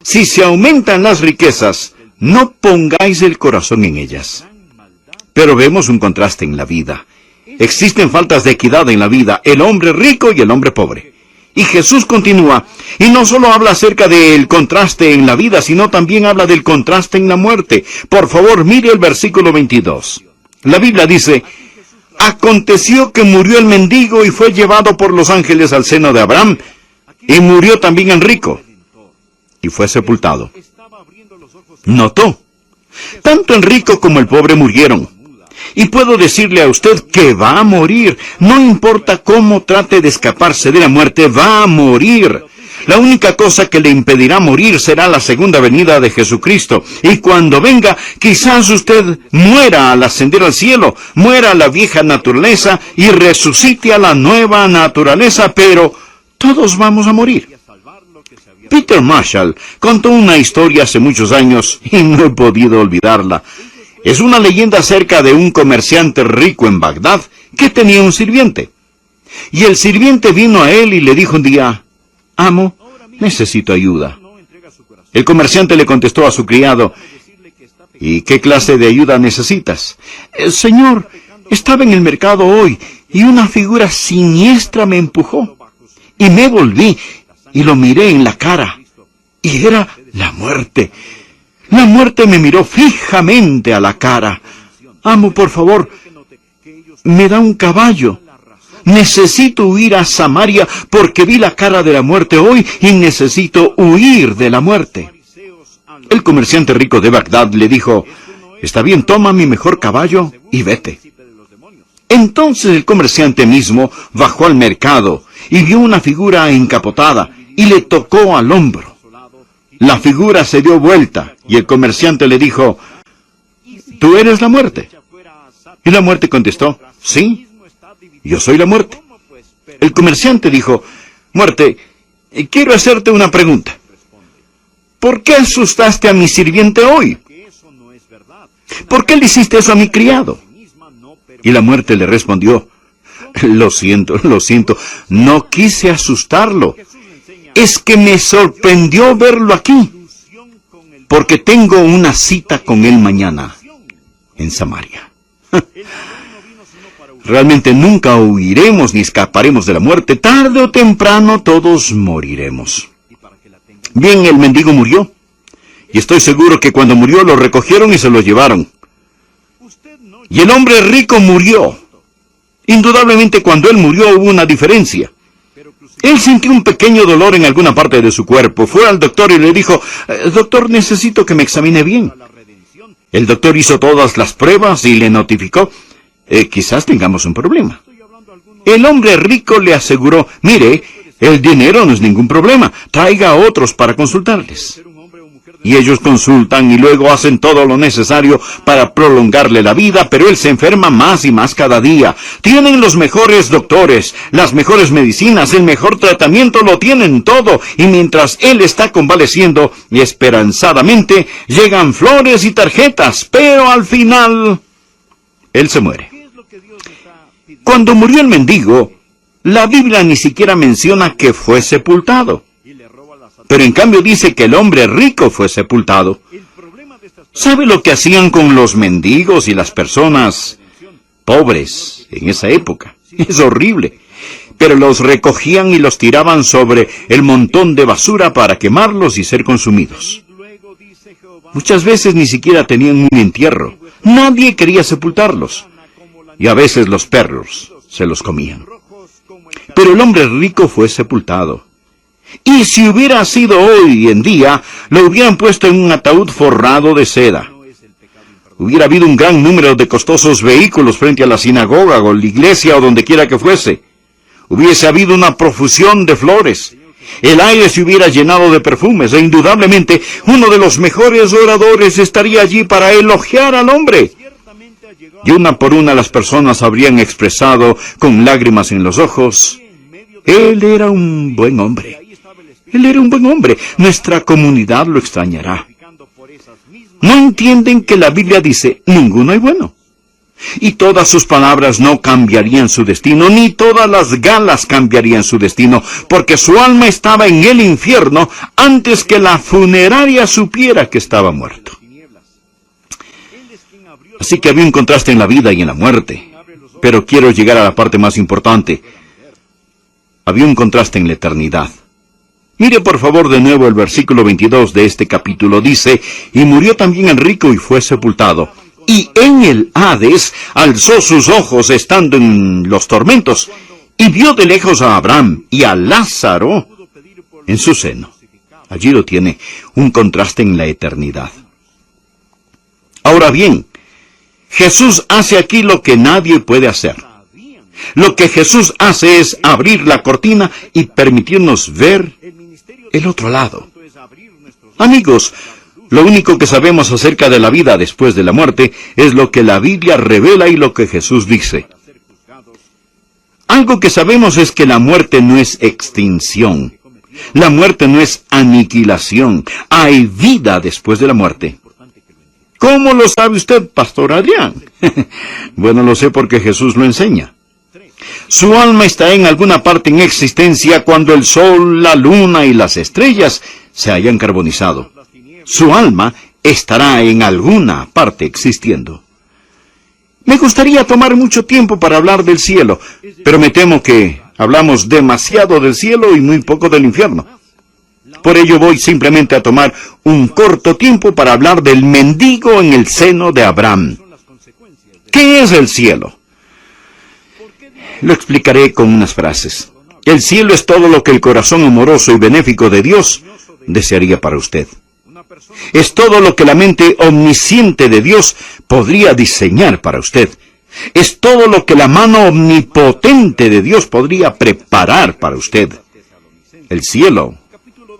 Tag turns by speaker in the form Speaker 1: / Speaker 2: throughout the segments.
Speaker 1: Si se aumentan las riquezas, no pongáis el corazón en ellas. Pero vemos un contraste en la vida. Existen faltas de equidad en la vida, el hombre rico y el hombre pobre. Y Jesús continúa, y no solo habla acerca del contraste en la vida, sino también habla del contraste en la muerte. Por favor, mire el versículo 22. La Biblia dice, aconteció que murió el mendigo y fue llevado por los ángeles al seno de Abraham, y murió también el rico, y fue sepultado. ¿Notó? Tanto el rico como el pobre murieron. Y puedo decirle a usted que va a morir. No importa cómo trate de escaparse de la muerte, va a morir. La única cosa que le impedirá morir será la segunda venida de Jesucristo. Y cuando venga, quizás usted muera al ascender al cielo, muera a la vieja naturaleza y resucite a la nueva naturaleza, pero todos vamos a morir. Peter Marshall contó una historia hace muchos años y no he podido olvidarla. Es una leyenda acerca de un comerciante rico en Bagdad que tenía un sirviente. Y el sirviente vino a él y le dijo un día, amo, necesito ayuda. El comerciante le contestó a su criado, ¿y qué clase de ayuda necesitas? Señor, estaba en el mercado hoy y una figura siniestra me empujó. Y me volví y lo miré en la cara. Y era la muerte. La muerte me miró fijamente a la cara. Amo, por favor, me da un caballo. Necesito huir a Samaria porque vi la cara de la muerte hoy y necesito huir de la muerte. El comerciante rico de Bagdad le dijo, está bien, toma mi mejor caballo y vete. Entonces el comerciante mismo bajó al mercado y vio una figura encapotada y le tocó al hombro. La figura se dio vuelta y el comerciante le dijo, ¿tú eres la muerte? Y la muerte contestó, sí, yo soy la muerte. El comerciante dijo, muerte, quiero hacerte una pregunta. ¿Por qué asustaste a mi sirviente hoy? ¿Por qué le hiciste eso a mi criado? Y la muerte le respondió, lo siento, no quise asustarlo. Es que me sorprendió verlo aquí, porque tengo una cita con él mañana, en Samaria. Realmente nunca huiremos ni escaparemos de la muerte. Tarde o temprano todos moriremos. Bien, el mendigo murió. Y estoy seguro que cuando murió lo recogieron y se lo llevaron. Y el hombre rico murió. Indudablemente cuando él murió hubo una diferencia. Él sintió un pequeño dolor en alguna parte de su cuerpo. Fue al doctor y le dijo, doctor, necesito que me examine bien. El doctor hizo todas las pruebas y le notificó, quizás tengamos un problema. El hombre rico le aseguró, mire, el dinero no es ningún problema, traiga a otros para consultarles. Y ellos consultan y luego hacen todo lo necesario para prolongarle la vida, pero él se enferma más y más cada día. Tienen los mejores doctores, las mejores medicinas, el mejor tratamiento, lo tienen todo. Y mientras él está convaleciendo y esperanzadamente, llegan flores y tarjetas, pero al final, él se muere. Cuando murió el mendigo, la Biblia ni siquiera menciona que fue sepultado. Pero en cambio dice que el hombre rico fue sepultado. ¿Sabe lo que hacían con los mendigos y las personas pobres en esa época? Es horrible. Pero los recogían y los tiraban sobre el montón de basura para quemarlos y ser consumidos. Muchas veces ni siquiera tenían un entierro. Nadie quería sepultarlos. Y a veces los perros se los comían. Pero el hombre rico fue sepultado. Y si hubiera sido hoy en día, lo hubieran puesto en un ataúd forrado de seda. Hubiera habido un gran número de costosos vehículos frente a la sinagoga o la iglesia o donde quiera que fuese. Hubiese habido una profusión de flores. El aire se hubiera llenado de perfumes e indudablemente uno de los mejores oradores estaría allí para elogiar al hombre. Y una por una las personas habrían expresado con lágrimas en los ojos, él era un buen hombre. Él era un buen hombre. Nuestra comunidad lo extrañará. No entienden que la Biblia dice, ninguno es bueno. Y todas sus palabras no cambiarían su destino, ni todas las galas cambiarían su destino, porque su alma estaba en el infierno antes que la funeraria supiera que estaba muerto. Así que había un contraste en la vida y en la muerte. Pero quiero llegar a la parte más importante. Había un contraste en la eternidad. Mire por favor de nuevo el versículo 22 de este capítulo. Dice, y murió también el rico y fue sepultado. Y en el Hades alzó sus ojos estando en los tormentos, y vio de lejos a Abraham y a Lázaro en su seno. Allí lo tiene, un contraste en la eternidad. Ahora bien, Jesús hace aquí lo que nadie puede hacer. Lo que Jesús hace es abrir la cortina y permitirnos ver el otro lado. Amigos, lo único que sabemos acerca de la vida después de la muerte es lo que la Biblia revela y lo que Jesús dice. Algo que sabemos es que la muerte no es extinción. La muerte no es aniquilación. Hay vida después de la muerte. ¿Cómo lo sabe usted, Pastor Adrián? Bueno, lo sé porque Jesús lo enseña. Su alma está en alguna parte en existencia cuando el sol, la luna y las estrellas se hayan carbonizado. Su alma estará en alguna parte existiendo. Me gustaría tomar mucho tiempo para hablar del cielo, pero me temo que hablamos demasiado del cielo y muy poco del infierno. Por ello voy simplemente a tomar un corto tiempo para hablar del mendigo en el seno de Abraham. ¿Qué es el cielo? Lo explicaré con unas frases. El cielo es todo lo que el corazón amoroso y benéfico de Dios desearía para usted. Es todo lo que la mente omnisciente de Dios podría diseñar para usted. Es todo lo que la mano omnipotente de Dios podría preparar para usted. El cielo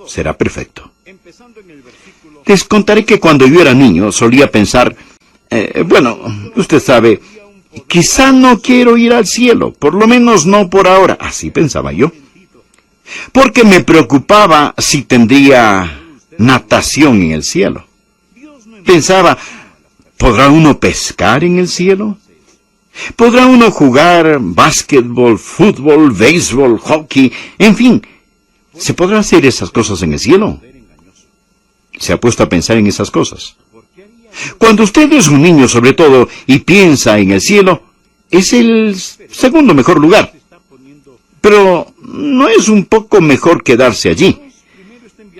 Speaker 1: será perfecto. Les contaré que cuando yo era niño solía pensar, usted sabe, quizá no quiero ir al cielo, por lo menos no por ahora. Así pensaba yo. Porque me preocupaba si tendría natación en el cielo. Pensaba, ¿podrá uno pescar en el cielo? ¿Podrá uno jugar básquetbol, fútbol, béisbol, hockey? En fin, ¿se podrá hacer esas cosas en el cielo? ¿Se ha puesto a pensar en esas cosas? Cuando usted es un niño, sobre todo, y piensa en el cielo, es el segundo mejor lugar. Pero ¿no es un poco mejor quedarse allí?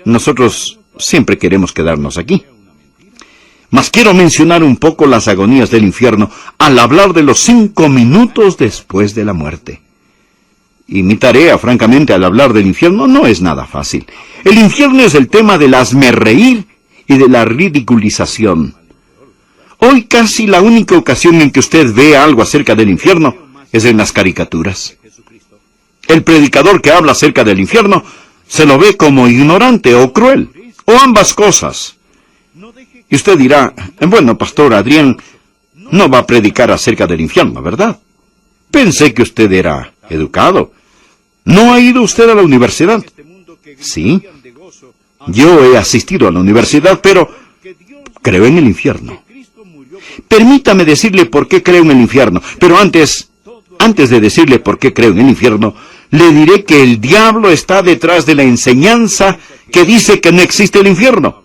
Speaker 1: Nosotros siempre queremos quedarnos aquí. Mas quiero mencionar un poco las agonías del infierno al hablar de los 5 minutos después de la muerte. Y mi tarea, francamente, al hablar del infierno no es nada fácil. El infierno es el tema del hazmerreír y de la ridiculización. Hoy casi la única ocasión en que usted ve algo acerca del infierno es en las caricaturas. El predicador que habla acerca del infierno se lo ve como ignorante o cruel, o ambas cosas. Y usted dirá, bueno, Pastor Adrián no va a predicar acerca del infierno, ¿verdad? Pensé que usted era educado. ¿No ha ido usted a la universidad? Sí. Yo he asistido a la universidad, pero creo en el infierno. Permítame decirle por qué creo en el infierno, pero antes de decirle por qué creo en el infierno, le diré que el diablo está detrás de la enseñanza que dice que no existe el infierno.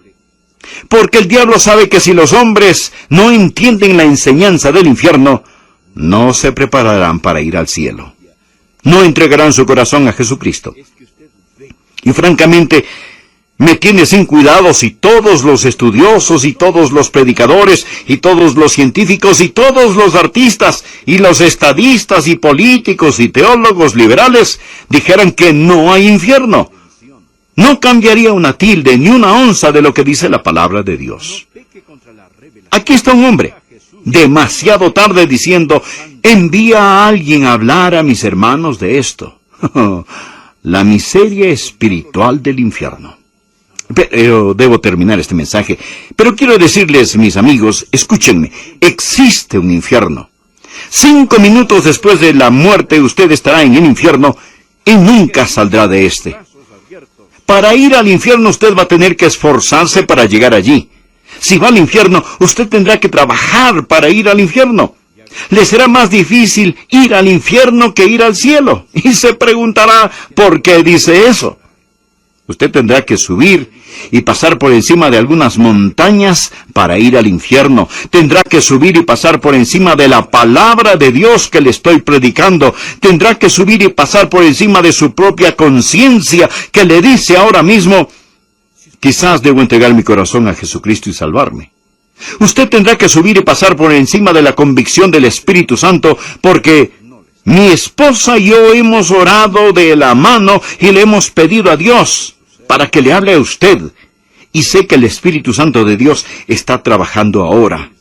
Speaker 1: Porque el diablo sabe que si los hombres no entienden la enseñanza del infierno, no se prepararán para ir al cielo. No entregarán su corazón a Jesucristo. Y francamente, me tiene sin cuidado si todos los estudiosos y todos los predicadores y todos los científicos y todos los artistas y los estadistas y políticos y teólogos liberales dijeran que no hay infierno. No cambiaría una tilde ni una onza de lo que dice la palabra de Dios. Aquí está un hombre, demasiado tarde diciendo, envía a alguien a hablar a mis hermanos de esto. La miseria espiritual del infierno. Pero debo terminar este mensaje. Pero quiero decirles, mis amigos, escúchenme, existe un infierno. 5 minutos después de la muerte usted estará en el infierno y nunca saldrá de este. Para ir al infierno usted va a tener que esforzarse para llegar allí. Si va al infierno, usted tendrá que trabajar para ir al infierno. Le será más difícil ir al infierno que ir al cielo. Y se preguntará, ¿por qué dice eso? Usted tendrá que subir y pasar por encima de algunas montañas para ir al infierno. Tendrá que subir y pasar por encima de la palabra de Dios que le estoy predicando. Tendrá que subir y pasar por encima de su propia conciencia que le dice ahora mismo, quizás debo entregar mi corazón a Jesucristo y salvarme. Usted tendrá que subir y pasar por encima de la convicción del Espíritu Santo, porque mi esposa y yo hemos orado de la mano y le hemos pedido a Dios para que le hable a usted. Y sé que el Espíritu Santo de Dios está trabajando ahora.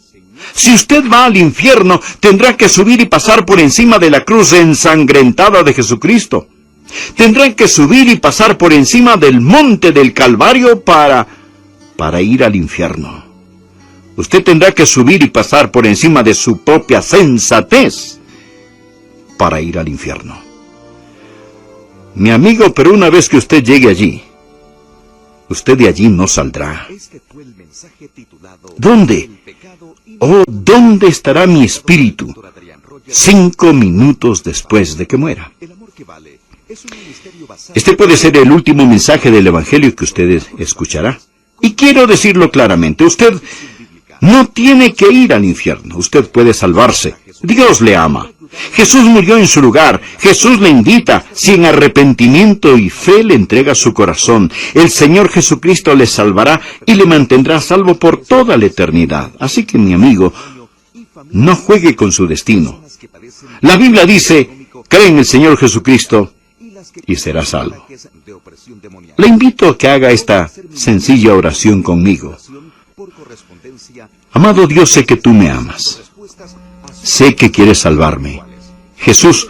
Speaker 1: Si usted va al infierno, tendrá que subir y pasar por encima de la cruz ensangrentada de Jesucristo. Tendrá que subir y pasar por encima del monte del Calvario para ir al infierno. Usted tendrá que subir y pasar por encima de su propia sensatez para ir al infierno. Mi amigo, pero una vez que usted llegue allí, usted de allí no saldrá. ¿Dónde? Oh, ¿dónde estará mi espíritu 5 minutos después de que muera? Este puede ser el último mensaje del Evangelio que usted escuchará. Y quiero decirlo claramente, usted no tiene que ir al infierno. Usted puede salvarse. Dios le ama. Jesús murió en su lugar. Jesús le invita. Si en arrepentimiento y fe le entrega su corazón, el Señor Jesucristo le salvará y le mantendrá salvo por toda la eternidad. Así que, mi amigo, no juegue con su destino. La Biblia dice, cree en el Señor Jesucristo y será salvo. Le invito a que haga esta sencilla oración conmigo. Amado Dios, sé que tú me amas. Sé que quieres salvarme. Jesús,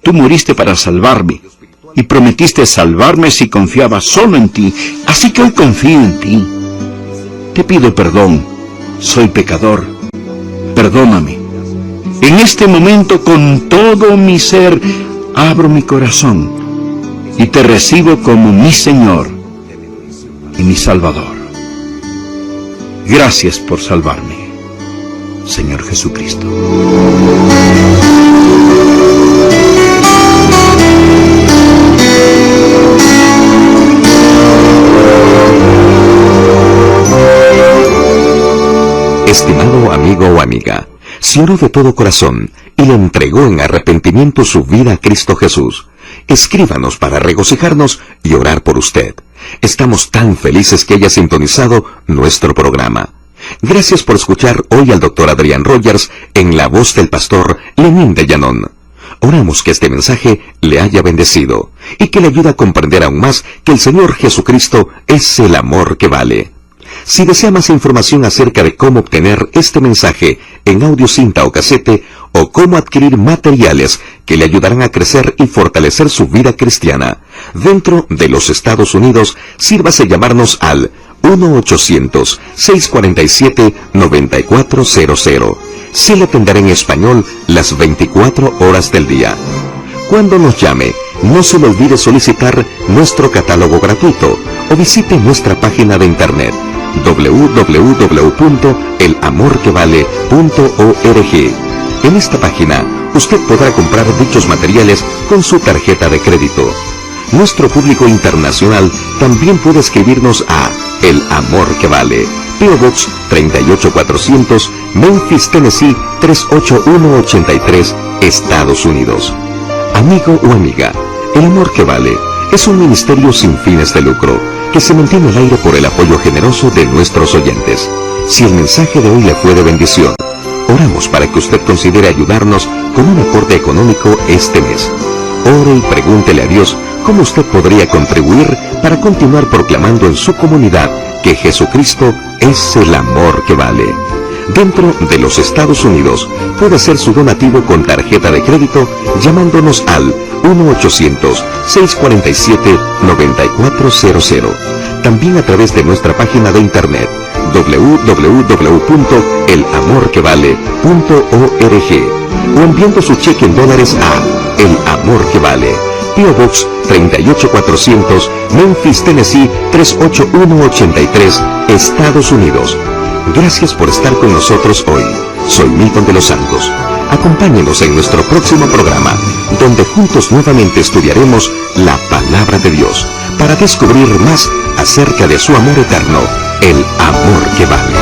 Speaker 1: tú moriste para salvarme y prometiste salvarme si confiaba solo en ti. Así que hoy confío en ti. Te pido perdón. Soy pecador. Perdóname. En este momento, con todo mi ser, abro mi corazón y te recibo como mi Señor y mi Salvador. Gracias por salvarme, Señor Jesucristo.
Speaker 2: Estimado amigo o amiga, si oró de todo corazón y le entregó en arrepentimiento su vida a Cristo Jesús, escríbanos para regocijarnos y orar por usted. Estamos tan felices que haya sintonizado nuestro programa. Gracias por escuchar hoy al Dr. Adrián Rogers en la voz del pastor Lenín de Llanón. Oramos que este mensaje le haya bendecido y que le ayude a comprender aún más que el Señor Jesucristo es el amor que vale. Si desea más información acerca de cómo obtener este mensaje en audio cinta o casete, o cómo adquirir materiales que le ayudarán a crecer y fortalecer su vida cristiana dentro de los Estados Unidos, sírvase llamarnos al 1-800-647-9400. Se le atenderá en español las 24 horas del día. Cuando nos llame, no se le olvide solicitar nuestro catálogo gratuito o visite nuestra página de internet www.elamorquevale.org. En esta página, usted podrá comprar dichos materiales con su tarjeta de crédito. Nuestro público internacional también puede escribirnos a El Amor que Vale, P.O. Box 38400, Memphis, Tennessee 38183, Estados Unidos. Amigo o amiga, El Amor que Vale es un ministerio sin fines de lucro que se mantiene al aire por el apoyo generoso de nuestros oyentes. Si el mensaje de hoy le fue de bendición, oramos para que usted considere ayudarnos con un aporte económico este mes. Ore y pregúntele a Dios cómo usted podría contribuir para continuar proclamando en su comunidad que Jesucristo es el amor que vale. Dentro de los Estados Unidos, puede hacer su donativo con tarjeta de crédito llamándonos al 1-800-647-9400. También a través de nuestra página de internet www.elamorquevale.org o enviando su cheque en dólares a El Amor que Vale, P.O. Box 38400, Memphis, Tennessee 38183, Estados Unidos. Gracias por estar con nosotros hoy. Soy Milton de los Santos. Acompáñenos en nuestro próximo programa, donde juntos nuevamente estudiaremos la Palabra de Dios para descubrir más acerca de su amor eterno, el amor que vale.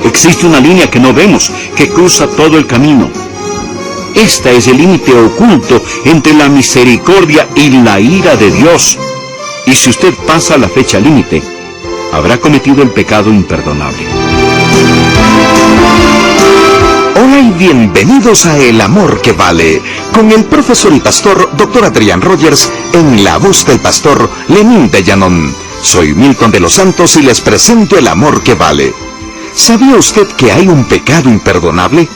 Speaker 1: Existe una línea que no vemos, que cruza todo el camino. Esta es el límite oculto entre la misericordia y la ira de Dios. Y si usted pasa la fecha límite, habrá cometido el pecado imperdonable.
Speaker 2: Hola y bienvenidos a El Amor que Vale, con el profesor y pastor Dr. Adrián Rogers, en la voz del pastor Lenín de Llanón. Soy Milton de los Santos y les presento El Amor que Vale. ¿Sabía usted que hay un pecado imperdonable?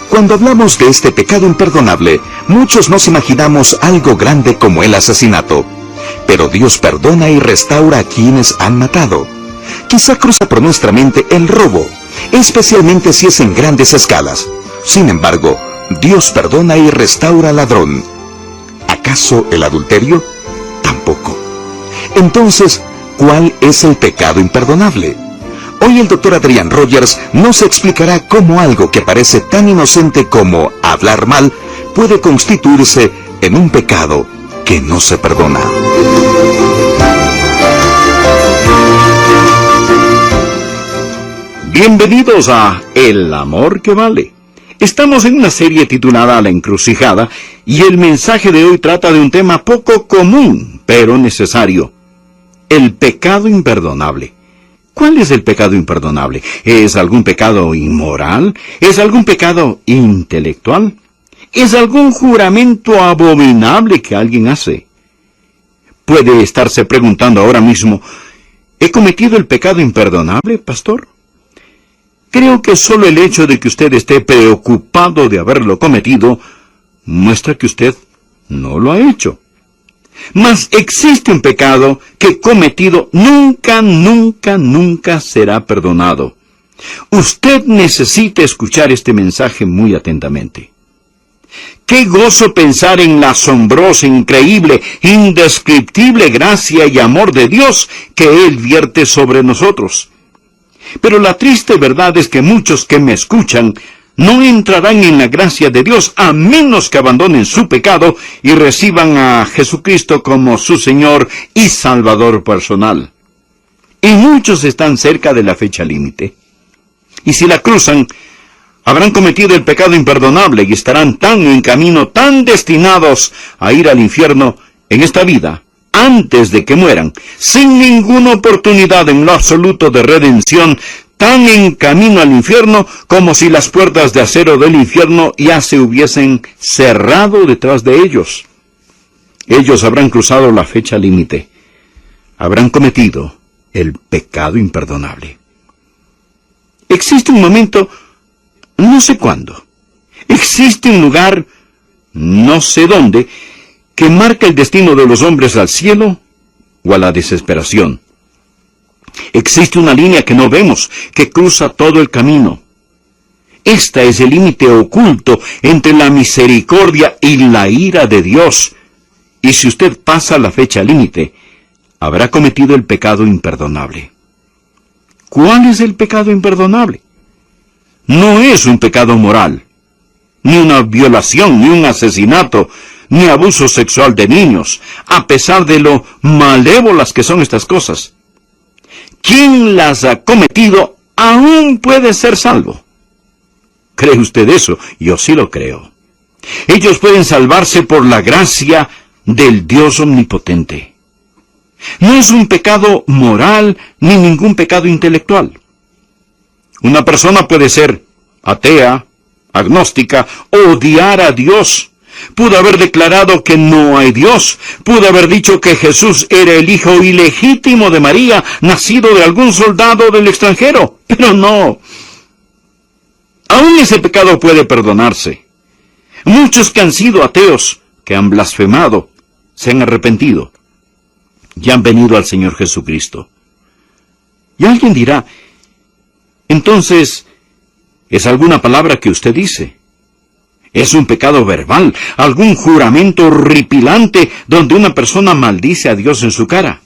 Speaker 2: Cuando hablamos de este pecado imperdonable, muchos nos imaginamos algo grande como el asesinato. Pero Dios perdona y restaura a quienes han matado. Quizá cruza por nuestra mente el robo, especialmente si es en grandes escalas. Sin embargo, Dios perdona y restaura al ladrón. ¿Acaso el adulterio? Tampoco. Entonces, ¿cuál es el pecado imperdonable? Hoy el Dr. Adrián Rogers nos explicará cómo algo que parece tan inocente como hablar mal puede constituirse en un pecado que no se perdona.
Speaker 1: Bienvenidos a El Amor que Vale. Estamos en una serie titulada La Encrucijada y el mensaje de hoy trata de un tema poco común, pero necesario: el pecado imperdonable. ¿Cuál es el pecado imperdonable? ¿Es algún pecado inmoral? ¿Es algún pecado intelectual? ¿Es algún juramento abominable que alguien hace? Puede estarse preguntando ahora mismo: ¿he cometido el pecado imperdonable, pastor? Creo que solo el hecho de que usted esté preocupado de haberlo cometido muestra que usted no lo ha hecho. Mas existe un pecado que cometido nunca será perdonado. Usted necesita escuchar este mensaje muy atentamente. Qué gozo pensar en la asombrosa, increíble, indescriptible gracia y amor de Dios que Él vierte sobre nosotros. Pero la triste verdad es que muchos que me escuchan no entrarán en la gracia de Dios a menos que abandonen su pecado y reciban a Jesucristo como su Señor y Salvador personal. Y muchos están cerca de la fecha límite. Y si la cruzan, habrán cometido el pecado imperdonable y estarán tan en camino, tan destinados a ir al infierno en esta vida, antes de que mueran, sin ninguna oportunidad en lo absoluto de redención, tan en camino al infierno como si las puertas de acero del infierno ya se hubiesen cerrado detrás de ellos. Ellos habrán cruzado la fecha límite. Habrán cometido el pecado imperdonable. Existe un momento, no sé cuándo. Existe un lugar, no sé dónde, que marca el destino de los hombres al cielo o a la desesperación. Existe una línea que no vemos, que cruza todo el camino. Esta es el límite oculto entre la misericordia y la ira de Dios. Y si usted pasa la fecha límite, habrá cometido el pecado imperdonable. ¿Cuál es el pecado imperdonable? No es un pecado moral, ni una violación, ni un asesinato, ni abuso sexual de niños, a pesar de lo malévolas que son estas cosas. Quien las ha cometido aún puede ser salvo. ¿Cree usted eso? Yo sí lo creo. Ellos pueden salvarse por la gracia del Dios omnipotente. No es un pecado moral ni ningún pecado intelectual. Una persona puede ser atea, agnóstica, odiar a Dios. Pudo haber declarado que no hay Dios. Pudo haber dicho que Jesús era el hijo ilegítimo de María, nacido de algún soldado del extranjero. Pero no. Aún ese pecado puede perdonarse. Muchos que han sido ateos, que han blasfemado, se han arrepentido y han venido al Señor Jesucristo. Y alguien dirá: Entonces, ¿es alguna palabra que usted dice? ¿Es un pecado verbal, algún juramento horripilante donde una persona maldice a Dios en su cara?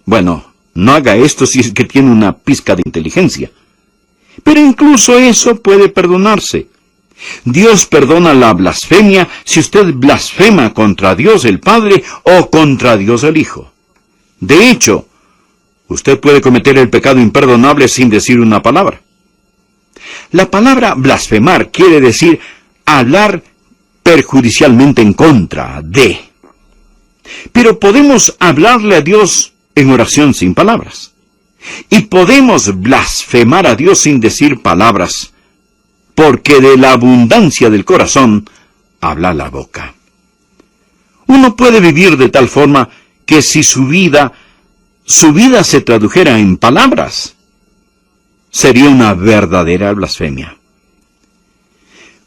Speaker 1: Bueno, no haga esto si es que tiene una pizca de inteligencia. Pero incluso eso puede perdonarse. Dios perdona la blasfemia si usted blasfema contra Dios el Padre o contra Dios el Hijo. De hecho, usted puede cometer el pecado imperdonable sin decir una palabra. La palabra blasfemar quiere decir hablar perjudicialmente en contra de. Pero podemos hablarle a Dios en oración sin palabras. Y podemos blasfemar a Dios sin decir palabras, porque de la abundancia del corazón habla la boca. Uno puede vivir de tal forma que si su vida se tradujera en palabras, sería una verdadera blasfemia.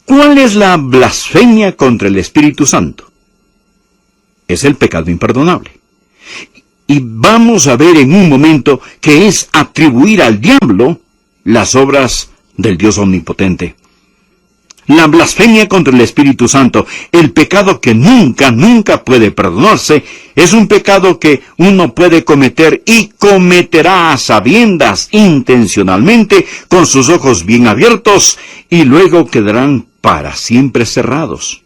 Speaker 1: ¿Cuál es la blasfemia contra el Espíritu Santo? Es el pecado imperdonable. Y vamos a ver en un momento que es atribuir al diablo las obras del Dios omnipotente. La blasfemia contra el Espíritu Santo, el pecado que nunca puede perdonarse, es un pecado que uno puede cometer y cometerá a sabiendas, intencionalmente, con sus ojos bien abiertos, y luego quedarán para siempre cerrados.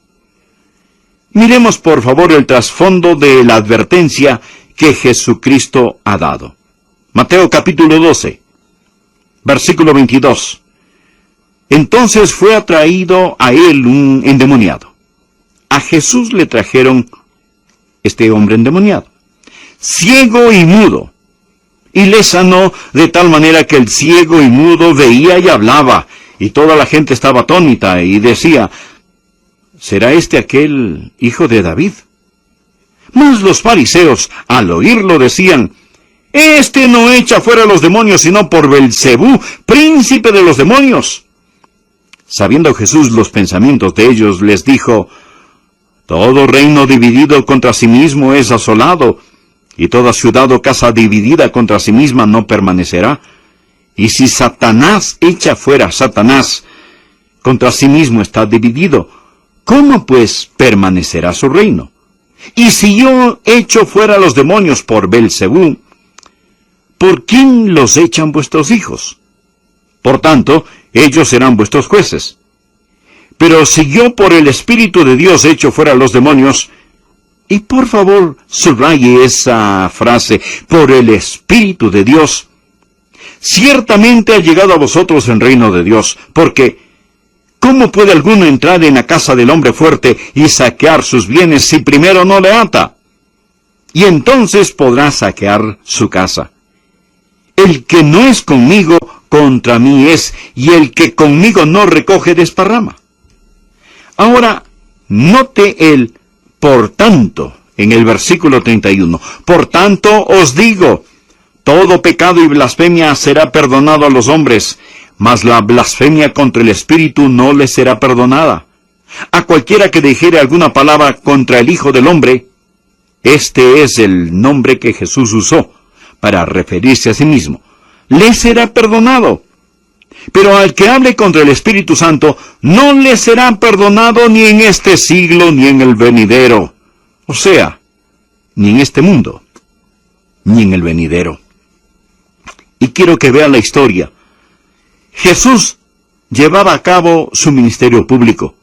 Speaker 1: Miremos por favor el trasfondo de la advertencia que Jesucristo ha dado. Mateo capítulo 12, versículo 22. Entonces fue atraído a él un endemoniado. A Jesús le trajeron este hombre endemoniado, ciego y mudo, y le sanó de tal manera que el ciego y mudo veía y hablaba, y toda la gente estaba atónita y decía, ¿será este aquel hijo de David? Mas los fariseos, al oírlo, decían, este no echa fuera los demonios, sino por Belcebú, príncipe de los demonios. Sabiendo Jesús los pensamientos de ellos, les dijo, todo reino dividido contra sí mismo es asolado, y toda ciudad o casa dividida contra sí misma no permanecerá. Y si Satanás echa fuera a Satanás, contra sí mismo está dividido, ¿cómo pues permanecerá su reino? Y si yo echo fuera los demonios por Belcebú, ¿por quién los echan vuestros hijos? Por tanto, ellos serán vuestros jueces. Pero si yo por el Espíritu de Dios echo fuera los demonios, y por favor subraye esa frase, por el Espíritu de Dios, ciertamente ha llegado a vosotros el reino de Dios, porque ¿cómo puede alguno entrar en la casa del hombre fuerte y saquear sus bienes si primero no le ata? Y entonces podrá saquear su casa. El que no es conmigo, contra mí es, y el que conmigo no recoge, desparrama. Ahora, note el por tanto en el versículo 31. Por tanto os digo, todo pecado y blasfemia será perdonado a los hombres, mas la blasfemia contra el Espíritu no le será perdonada. A cualquiera que dijere alguna palabra contra el Hijo del Hombre, este es el nombre que Jesús usó para referirse a sí mismo, le será perdonado. Pero al que hable contra el Espíritu Santo, no le será perdonado ni en este siglo ni en el venidero. O sea, ni en este mundo, ni en el venidero. Y quiero que vea la historia. Jesús llevaba a cabo su ministerio público.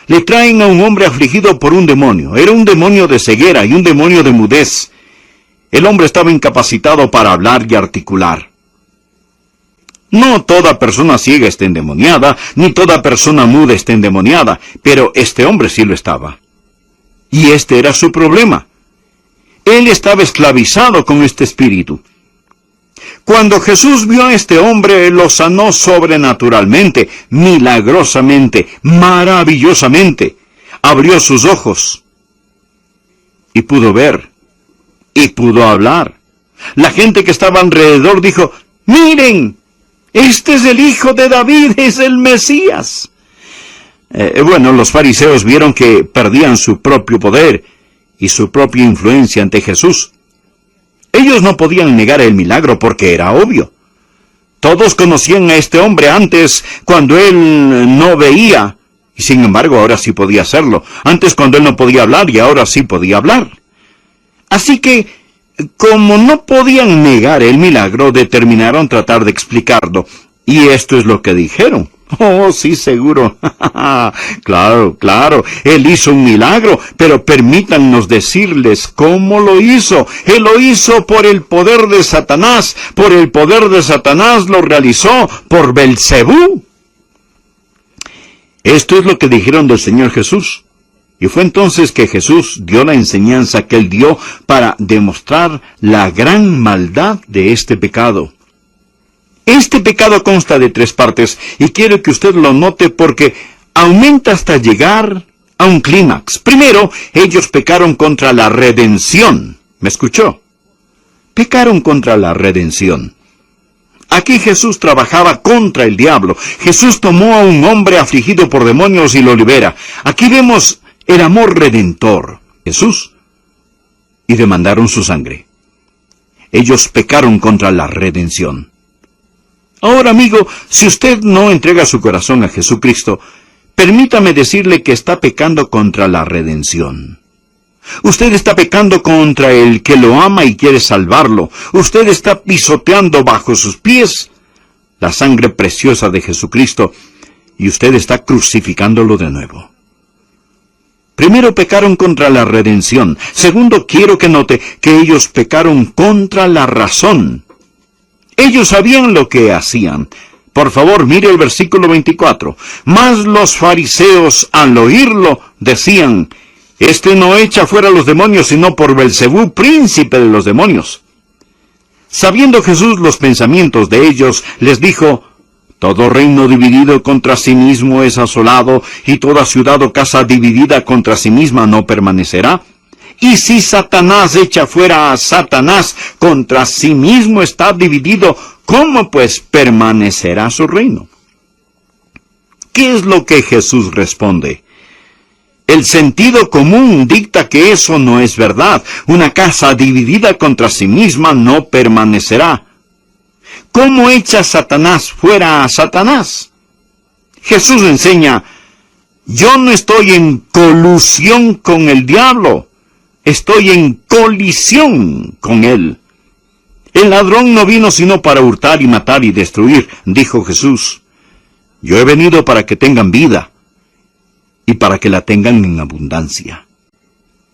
Speaker 1: Le traen a un hombre afligido por un demonio. Era un demonio de ceguera y un demonio de mudez. El hombre estaba incapacitado para hablar y articular. No toda persona ciega está endemoniada, ni toda persona muda está endemoniada, pero este hombre sí lo estaba. Y este era su problema. Él estaba esclavizado con este espíritu. Cuando Jesús vio a este hombre, lo sanó sobrenaturalmente, milagrosamente, maravillosamente. Abrió sus ojos y pudo ver, y pudo hablar. La gente que estaba alrededor dijo, ¡miren! Este es el Hijo de David, es el Mesías. Bueno, los fariseos vieron que perdían su propio poder y su propia influencia ante Jesús. Ellos no podían negar el milagro porque era obvio. Todos conocían a este hombre antes, cuando él no veía, y sin embargo ahora sí podía hacerlo. Antes cuando él no podía hablar, y ahora sí podía hablar. Así que, como no podían negar el milagro, determinaron tratar de explicarlo. Y esto es lo que dijeron. Oh, sí, seguro. Claro, él hizo un milagro, pero permítannos decirles cómo lo hizo. Él lo hizo por el poder de Satanás. Por el poder de Satanás lo realizó, por Belcebú. Esto es lo que dijeron del Señor Jesús. Y fue entonces que Jesús dio la enseñanza que él dio para demostrar la gran maldad de este pecado. Este pecado consta de 3 partes, y quiero que usted lo note porque aumenta hasta llegar a un clímax. Primero, ellos pecaron contra la redención. ¿Me escuchó? Pecaron contra la redención. Aquí Jesús trabajaba contra el diablo. Jesús tomó a un hombre afligido por demonios y lo libera. Aquí vemos el amor redentor, Jesús, y demandaron su sangre. Ellos pecaron contra la redención. Ahora, amigo, si usted no entrega su corazón a Jesucristo, permítame decirle que está pecando contra la redención. Usted está pecando contra el que lo ama y quiere salvarlo. Usted está pisoteando bajo sus pies la sangre preciosa de Jesucristo, y usted está crucificándolo de nuevo. Primero, pecaron contra la redención. Segundo, quiero que note que ellos pecaron contra la razón. Ellos sabían lo que hacían. Por favor, mire el versículo 24. Mas los fariseos, al oírlo, decían: este no echa fuera los demonios, sino por Belcebú, príncipe de los demonios. Sabiendo Jesús los pensamientos de ellos, les dijo: todo reino dividido contra sí mismo es asolado, y toda ciudad o casa dividida contra sí misma no permanecerá. Y si Satanás echa fuera a Satanás, contra sí mismo está dividido, ¿cómo pues permanecerá su reino? ¿Qué es lo que Jesús responde? El sentido común dicta que eso no es verdad. Una casa dividida contra sí misma no permanecerá. ¿Cómo echa Satanás fuera a Satanás? Jesús enseña: yo no estoy en colusión con el diablo. Estoy en colisión con él. El ladrón no vino sino para hurtar y matar y destruir, dijo Jesús. Yo he venido para que tengan vida, y para que la tengan en abundancia.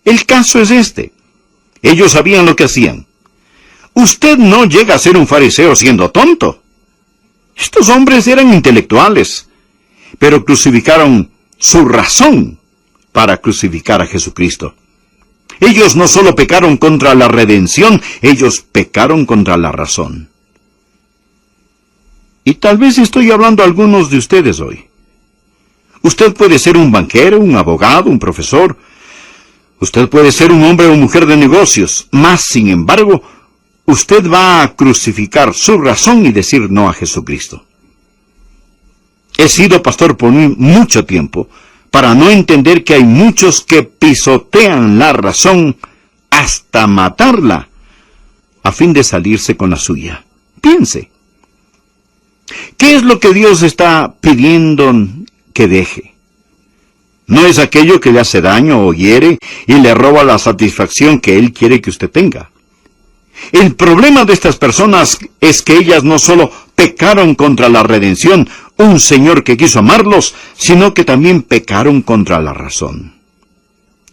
Speaker 1: El caso es este. Ellos sabían lo que hacían. Usted no llega a ser un fariseo siendo tonto. Estos hombres eran intelectuales, pero crucificaron su razón para crucificar a Jesucristo. Ellos no solo pecaron contra la redención, ellos pecaron contra la razón. Y tal vez estoy hablando a algunos de ustedes hoy. Usted puede ser un banquero, un abogado, un profesor. Usted puede ser un hombre o mujer de negocios. Mas, sin embargo, usted va a crucificar su razón y decir no a Jesucristo. He sido pastor por mucho tiempo para no entender que hay muchos que pisotean la razón hasta matarla a fin de salirse con la suya. Piense. ¿Qué es lo que Dios está pidiendo que deje? No es aquello que le hace daño o hiere y le roba la satisfacción que Él quiere que usted tenga. El problema de estas personas es que ellas no solo pecaron contra la redención, un Señor que quiso amarlos, sino que también pecaron contra la razón.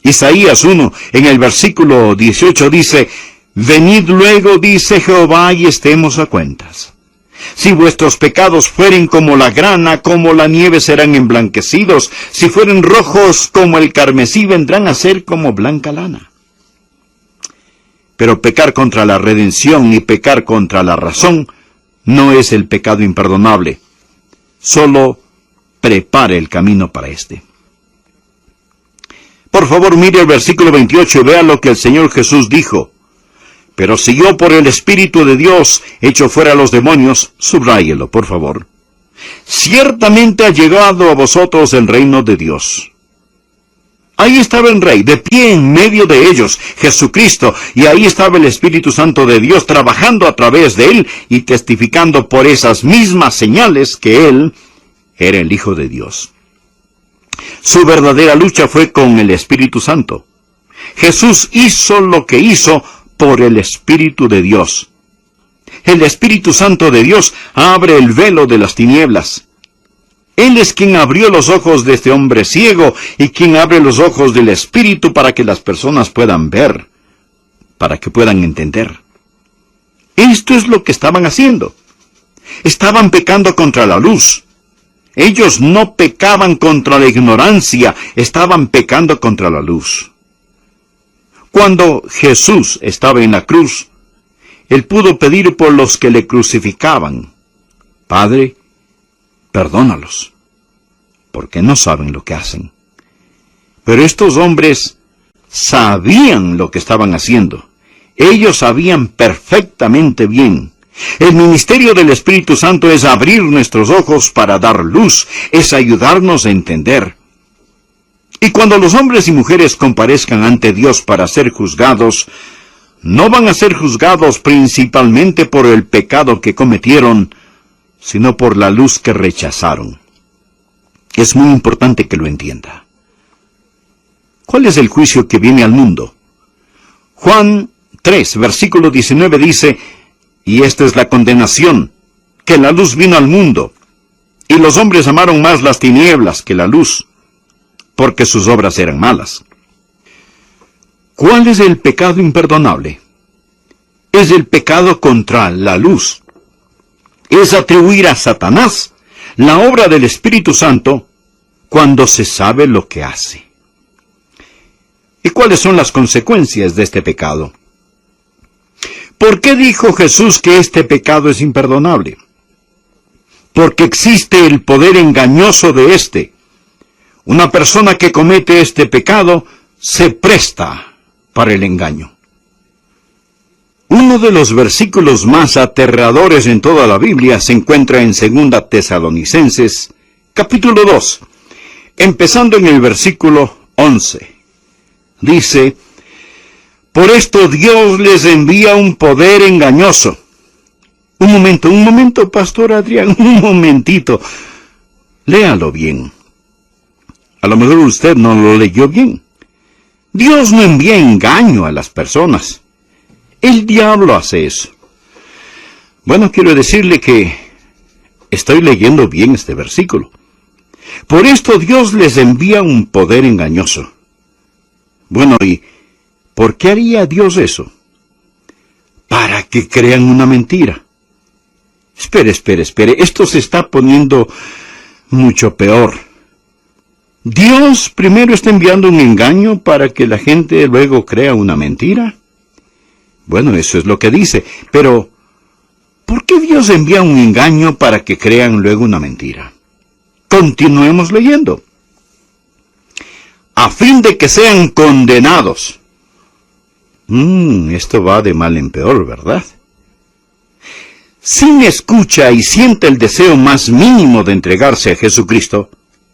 Speaker 1: Isaías 1, en el versículo 18 dice: venid luego, dice Jehová, y estemos a cuentas. Si vuestros pecados fueren como la grana, como la nieve serán emblanquecidos. Si fueren rojos como el carmesí, vendrán a ser como blanca lana. Pero pecar contra la redención y pecar contra la razón no es el pecado imperdonable. Solo prepare el camino para este. Por favor, mire el versículo 28 y vea lo que el Señor Jesús dijo. Pero si yo por el Espíritu de Dios echo fuera a los demonios, subráyelo, por favor. Ciertamente ha llegado a vosotros el reino de Dios. Ahí estaba el Rey, de pie en medio de ellos, Jesucristo, y ahí estaba el Espíritu Santo de Dios trabajando a través de él y testificando por esas mismas señales que él era el Hijo de Dios. Su verdadera lucha fue con el Espíritu Santo. Jesús hizo lo que hizo por el Espíritu de Dios. El Espíritu Santo de Dios abre el velo de las tinieblas. Él es quien abrió los ojos de este hombre ciego y quien abre los ojos del Espíritu para que las personas puedan ver, para que puedan entender. Esto es lo que estaban haciendo. Estaban pecando contra la luz. Ellos no pecaban contra la ignorancia, estaban pecando contra la luz. Cuando Jesús estaba en la cruz, él pudo pedir por los que le crucificaban: Padre, perdónalos, porque no saben lo que hacen. Pero estos hombres sabían lo que estaban haciendo. Ellos sabían perfectamente bien. El ministerio del Espíritu Santo es abrir nuestros ojos para dar luz, es ayudarnos a entender. Y cuando los hombres y mujeres comparezcan ante Dios para ser juzgados, no van a ser juzgados principalmente por el pecado que cometieron, sino por la luz que rechazaron. Es muy importante que lo entienda. ¿Cuál es el juicio que viene al mundo? Juan 3, versículo 19 dice: y esta es la condenación, que la luz vino al mundo, y los hombres amaron más las tinieblas que la luz, porque sus obras eran malas. ¿Cuál es el pecado imperdonable? Es el pecado contra la luz. Es atribuir a Satanás la obra del Espíritu Santo cuando se sabe lo que hace. ¿Y cuáles son las consecuencias de este pecado? ¿Por qué dijo Jesús que este pecado es imperdonable? Porque existe el poder engañoso de éste. Una persona que comete este pecado se presta para el engaño. Uno de los versículos más aterradores en toda la Biblia se encuentra en 2 Tesalonicenses, capítulo 2, empezando en el versículo 11. Dice: por esto Dios les envía un poder engañoso. Un momento, Pastor Adrián, un momentito. Léalo bien. A lo mejor usted no lo leyó bien. Dios no envía engaño a las personas. El diablo hace eso. Bueno, quiero decirle que estoy leyendo bien este versículo. Por esto Dios les envía un poder engañoso. Bueno, ¿y por qué haría Dios eso? Para que crean una mentira. Espere. Esto se está poniendo mucho peor. ¿Dios primero está enviando un engaño para que la gente luego crea una mentira? Bueno, eso es lo que dice. Pero, ¿por qué Dios envía un engaño para que crean luego una mentira? Continuemos leyendo. A fin de que sean condenados. Esto va de mal en peor, ¿verdad? Si me escucha y siente el deseo más mínimo de entregarse a Jesucristo,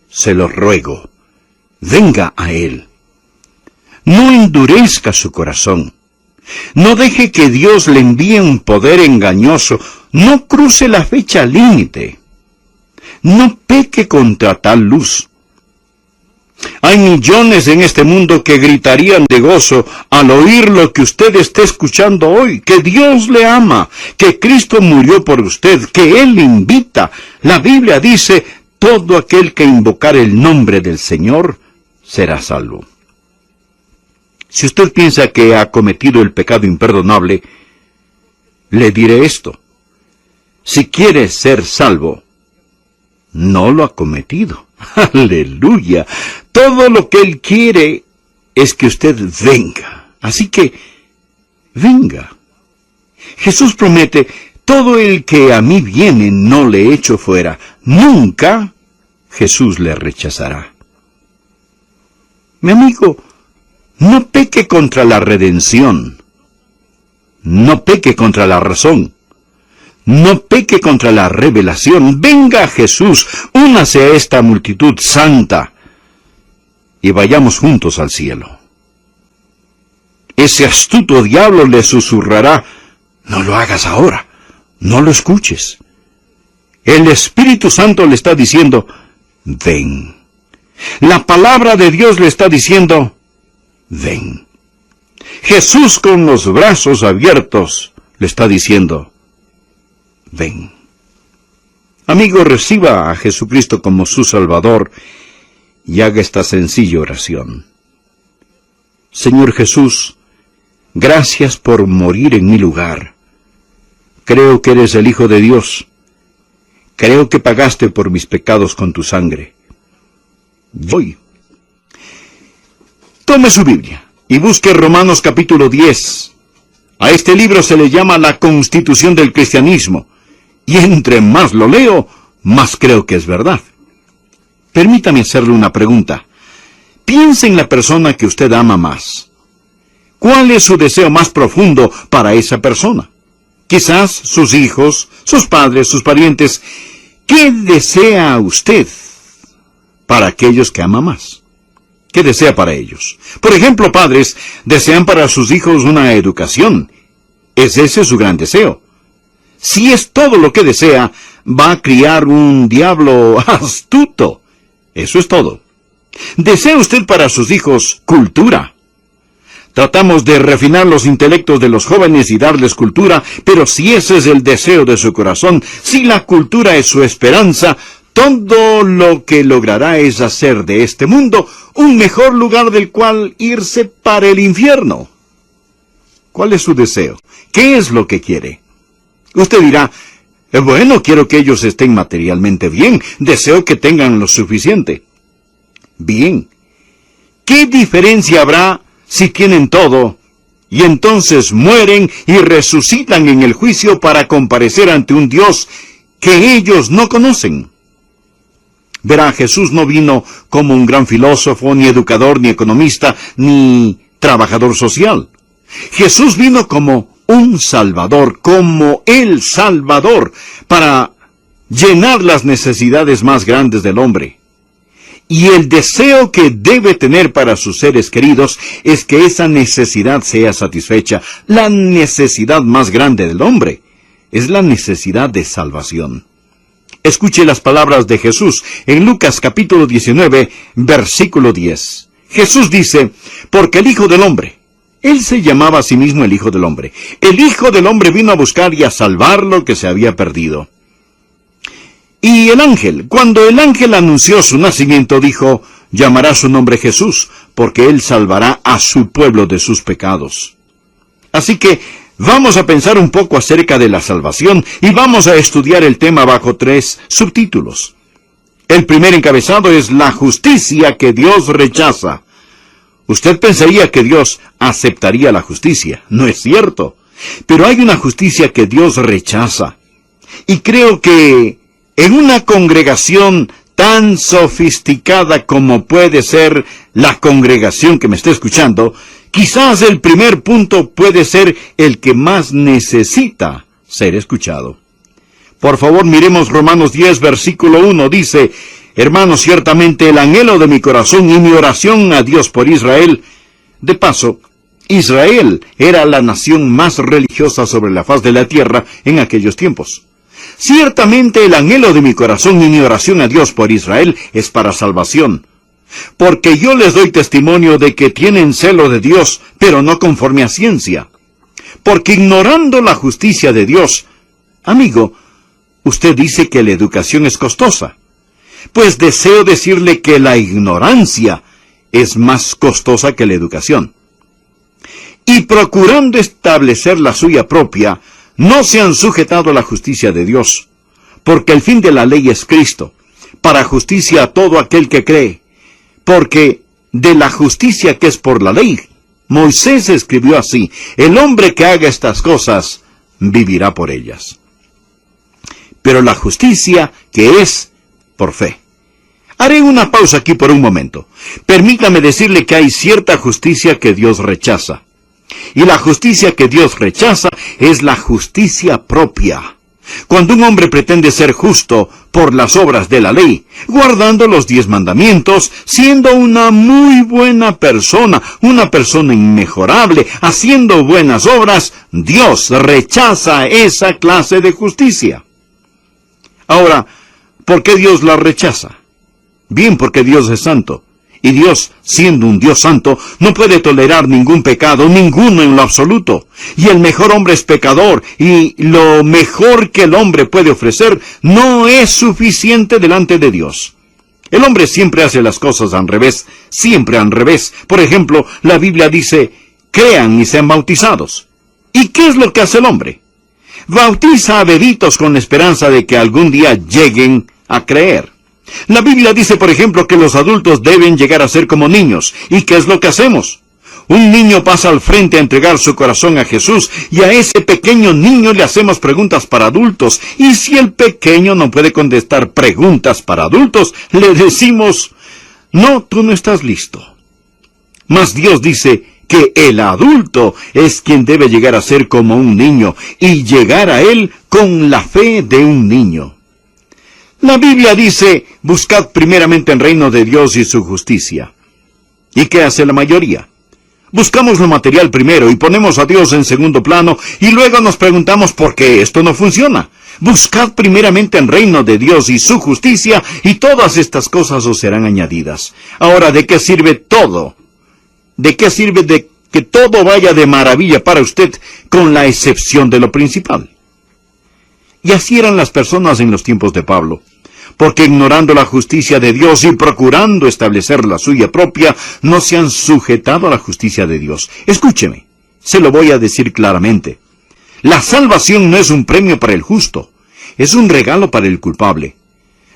Speaker 1: se lo ruego, venga a Él. No endurezca su corazón. No deje que Dios le envíe un poder engañoso. No cruce la fecha límite. No peque contra tal luz. Hay millones en este mundo que gritarían de gozo al oír lo que usted está escuchando hoy, que Dios le ama, que Cristo murió por usted, que Él le invita. La Biblia dice: todo aquel que invocar el nombre del Señor será salvo. Si usted piensa que ha cometido el pecado imperdonable, le diré esto: si quiere ser salvo, no lo ha cometido. ¡Aleluya! Todo lo que Él quiere es que usted venga. Así que, venga. Jesús promete: todo el que a mí viene no le echo fuera. Nunca Jesús le rechazará. Mi amigo, no peque contra la redención. No peque contra la razón. No peque contra la revelación. Venga a Jesús, únase a esta multitud santa y vayamos juntos al cielo. Ese astuto diablo le susurrará: no lo hagas ahora, no lo escuches. El Espíritu Santo le está diciendo: ven. La palabra de Dios le está diciendo: ven. Jesús, con los brazos abiertos, le está diciendo: ven. Amigo, reciba a Jesucristo como su Salvador y haga esta sencilla oración. Señor Jesús, gracias por morir en mi lugar. Creo que eres el Hijo de Dios. Creo que pagaste por mis pecados con tu sangre. Voy. Tome su Biblia y busque Romanos capítulo 10. A este libro se le llama la Constitución del Cristianismo, y entre más lo leo, más creo que es verdad. Permítame hacerle una pregunta. Piense en la persona que usted ama más. ¿Cuál es su deseo más profundo para esa persona? Quizás sus hijos, sus padres, sus parientes. ¿Qué desea usted para aquellos que ama más? ¿Qué desea para ellos? Por ejemplo, padres desean para sus hijos una educación. ¿Es ese su gran deseo? Si es todo lo que desea, va a criar un diablo astuto. Eso es todo. ¿Desea usted para sus hijos cultura? Tratamos de refinar los intelectos de los jóvenes y darles cultura, pero si ese es el deseo de su corazón, si la cultura es su esperanza, todo lo que logrará es hacer de este mundo un mejor lugar del cual irse para el infierno. ¿Cuál es su deseo? ¿Qué es lo que quiere? Usted dirá: bueno, quiero que ellos estén materialmente bien, deseo que tengan lo suficiente. Bien. ¿Qué diferencia habrá si tienen todo, y entonces mueren y resucitan en el juicio para comparecer ante un Dios que ellos no conocen? Verá, Jesús no vino como un gran filósofo, ni educador, ni economista, ni trabajador social. Jesús vino como un Salvador, como el Salvador, para llenar las necesidades más grandes del hombre. Y el deseo que debe tener para sus seres queridos es que esa necesidad sea satisfecha. La necesidad más grande del hombre es la necesidad de salvación. Escuche las palabras de Jesús en Lucas capítulo 19, versículo 10. Jesús dice: porque el Hijo del Hombre, Él se llamaba a sí mismo el Hijo del Hombre, el Hijo del Hombre vino a buscar y a salvar lo que se había perdido. Y el ángel, cuando el ángel anunció su nacimiento, dijo: llamará su nombre Jesús, porque Él salvará a su pueblo de sus pecados. Así que vamos a pensar un poco acerca de la salvación y vamos a estudiar el tema bajo 3 subtítulos. El primer encabezado es la justicia que Dios rechaza. Usted pensaría que Dios aceptaría la justicia. No es cierto. Pero hay una justicia que Dios rechaza. Y creo que en una congregación tan sofisticada como puede ser la congregación que me está escuchando, quizás el primer punto puede ser el que más necesita ser escuchado. Por favor, miremos Romanos 10, versículo 1. Dice: hermanos, ciertamente el anhelo de mi corazón y mi oración a Dios por Israel. De paso, Israel era la nación más religiosa sobre la faz de la tierra en aquellos tiempos. Ciertamente el anhelo de mi corazón y mi oración a Dios por Israel es para salvación. Porque yo les doy testimonio de que tienen celo de Dios, pero no conforme a ciencia. Porque ignorando la justicia de Dios, amigo, usted dice que la educación es costosa. Pues deseo decirle que la ignorancia es más costosa que la educación. Y procurando establecer la suya propia, no se han sujetado a la justicia de Dios, porque el fin de la ley es Cristo, para justicia a todo aquel que cree. Porque de la justicia que es por la ley, Moisés escribió así: el hombre que haga estas cosas, vivirá por ellas. Pero la justicia que es por fe. Haré una pausa aquí por un momento. Permítame decirle que hay cierta justicia que Dios rechaza. Y la justicia que Dios rechaza es la justicia propia. Cuando un hombre pretende ser justo por las obras de la ley, guardando los 10 mandamientos, siendo una muy buena persona, una persona inmejorable, haciendo buenas obras, Dios rechaza esa clase de justicia. Ahora, ¿por qué Dios la rechaza? Bien, porque Dios es santo. Y Dios, siendo un Dios santo, no puede tolerar ningún pecado, ninguno en lo absoluto. Y el mejor hombre es pecador, y lo mejor que el hombre puede ofrecer no es suficiente delante de Dios. El hombre siempre hace las cosas al revés, siempre al revés. Por ejemplo, la Biblia dice, crean y sean bautizados. ¿Y qué es lo que hace el hombre? Bautiza a bebitos con la esperanza de que algún día lleguen a creer. La Biblia dice, por ejemplo, que los adultos deben llegar a ser como niños. ¿Y qué es lo que hacemos? Un niño pasa al frente a entregar su corazón a Jesús, y a ese pequeño niño le hacemos preguntas para adultos. Y si el pequeño no puede contestar preguntas para adultos, le decimos, no, tú no estás listo. Mas Dios dice que el adulto es quien debe llegar a ser como un niño, y llegar a él con la fe de un niño. La Biblia dice, buscad primeramente el reino de Dios y su justicia. ¿Y qué hace la mayoría? Buscamos lo material primero y ponemos a Dios en segundo plano, y luego nos preguntamos por qué esto no funciona. Buscad primeramente el reino de Dios y su justicia, y todas estas cosas os serán añadidas. Ahora, ¿de qué sirve todo? ¿De qué sirve de que todo vaya de maravilla para usted, con la excepción de lo principal? Y así eran las personas en los tiempos de Pablo, porque ignorando la justicia de Dios y procurando establecer la suya propia, no se han sujetado a la justicia de Dios. Escúcheme, se lo voy a decir claramente. La salvación no es un premio para el justo, es un regalo para el culpable.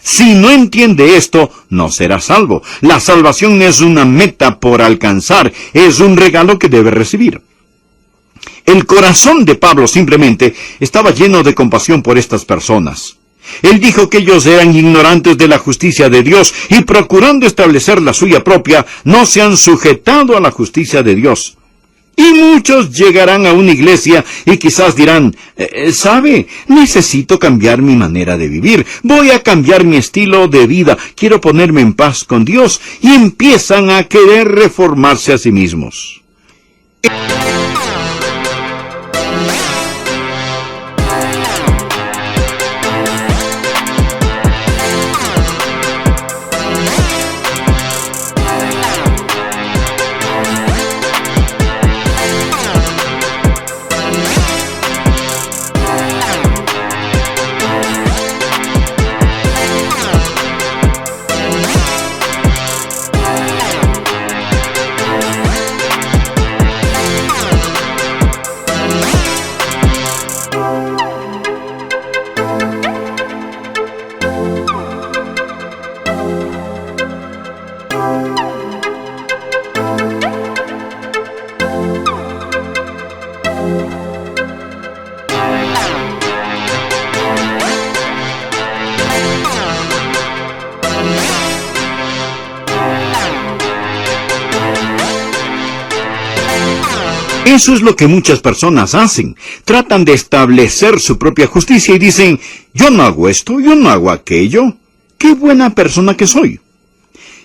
Speaker 1: Si no entiende esto, no será salvo. La salvación no es una meta por alcanzar, es un regalo que debe recibir. El corazón de Pablo simplemente estaba lleno de compasión por estas personas. Él dijo que ellos eran ignorantes de la justicia de Dios y procurando establecer la suya propia, no se han sujetado a la justicia de Dios. Y muchos llegarán a una iglesia y quizás dirán, ¿sabe? Necesito cambiar mi manera de vivir, voy a cambiar mi estilo de vida, quiero ponerme en paz con Dios, y empiezan a querer reformarse a sí mismos. Eso es lo que muchas personas hacen. Tratan de establecer su propia justicia y dicen, yo no hago esto, yo no hago aquello. ¡Qué buena persona que soy!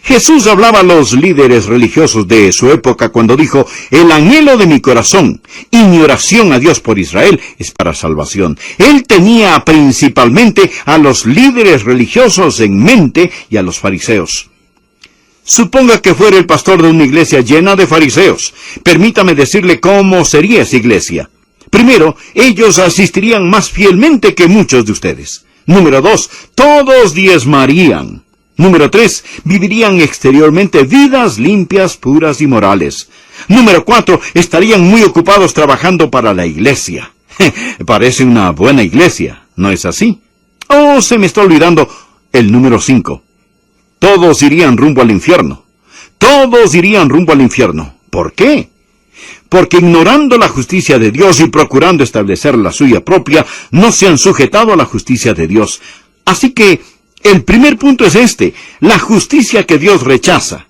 Speaker 1: Jesús hablaba a los líderes religiosos de su época cuando dijo, el anhelo de mi corazón y mi oración a Dios por Israel es para salvación. Él tenía principalmente a los líderes religiosos en mente y a los fariseos. Suponga que fuera el pastor de una iglesia llena de fariseos. Permítame decirle cómo sería esa iglesia. Primero, ellos asistirían más fielmente que muchos de ustedes. Número 2, todos diezmarían. Número 3, vivirían exteriormente vidas limpias, puras y morales. Número 4, estarían muy ocupados trabajando para la iglesia. Parece una buena iglesia, ¿no es así? Oh, se me está olvidando el número 5. Todos irían rumbo al infierno. Todos irían rumbo al infierno. ¿Por qué? Porque ignorando la justicia de Dios y procurando establecer la suya propia, no se han sujetado a la justicia de Dios. Así que, el primer punto es este, la justicia que Dios rechaza.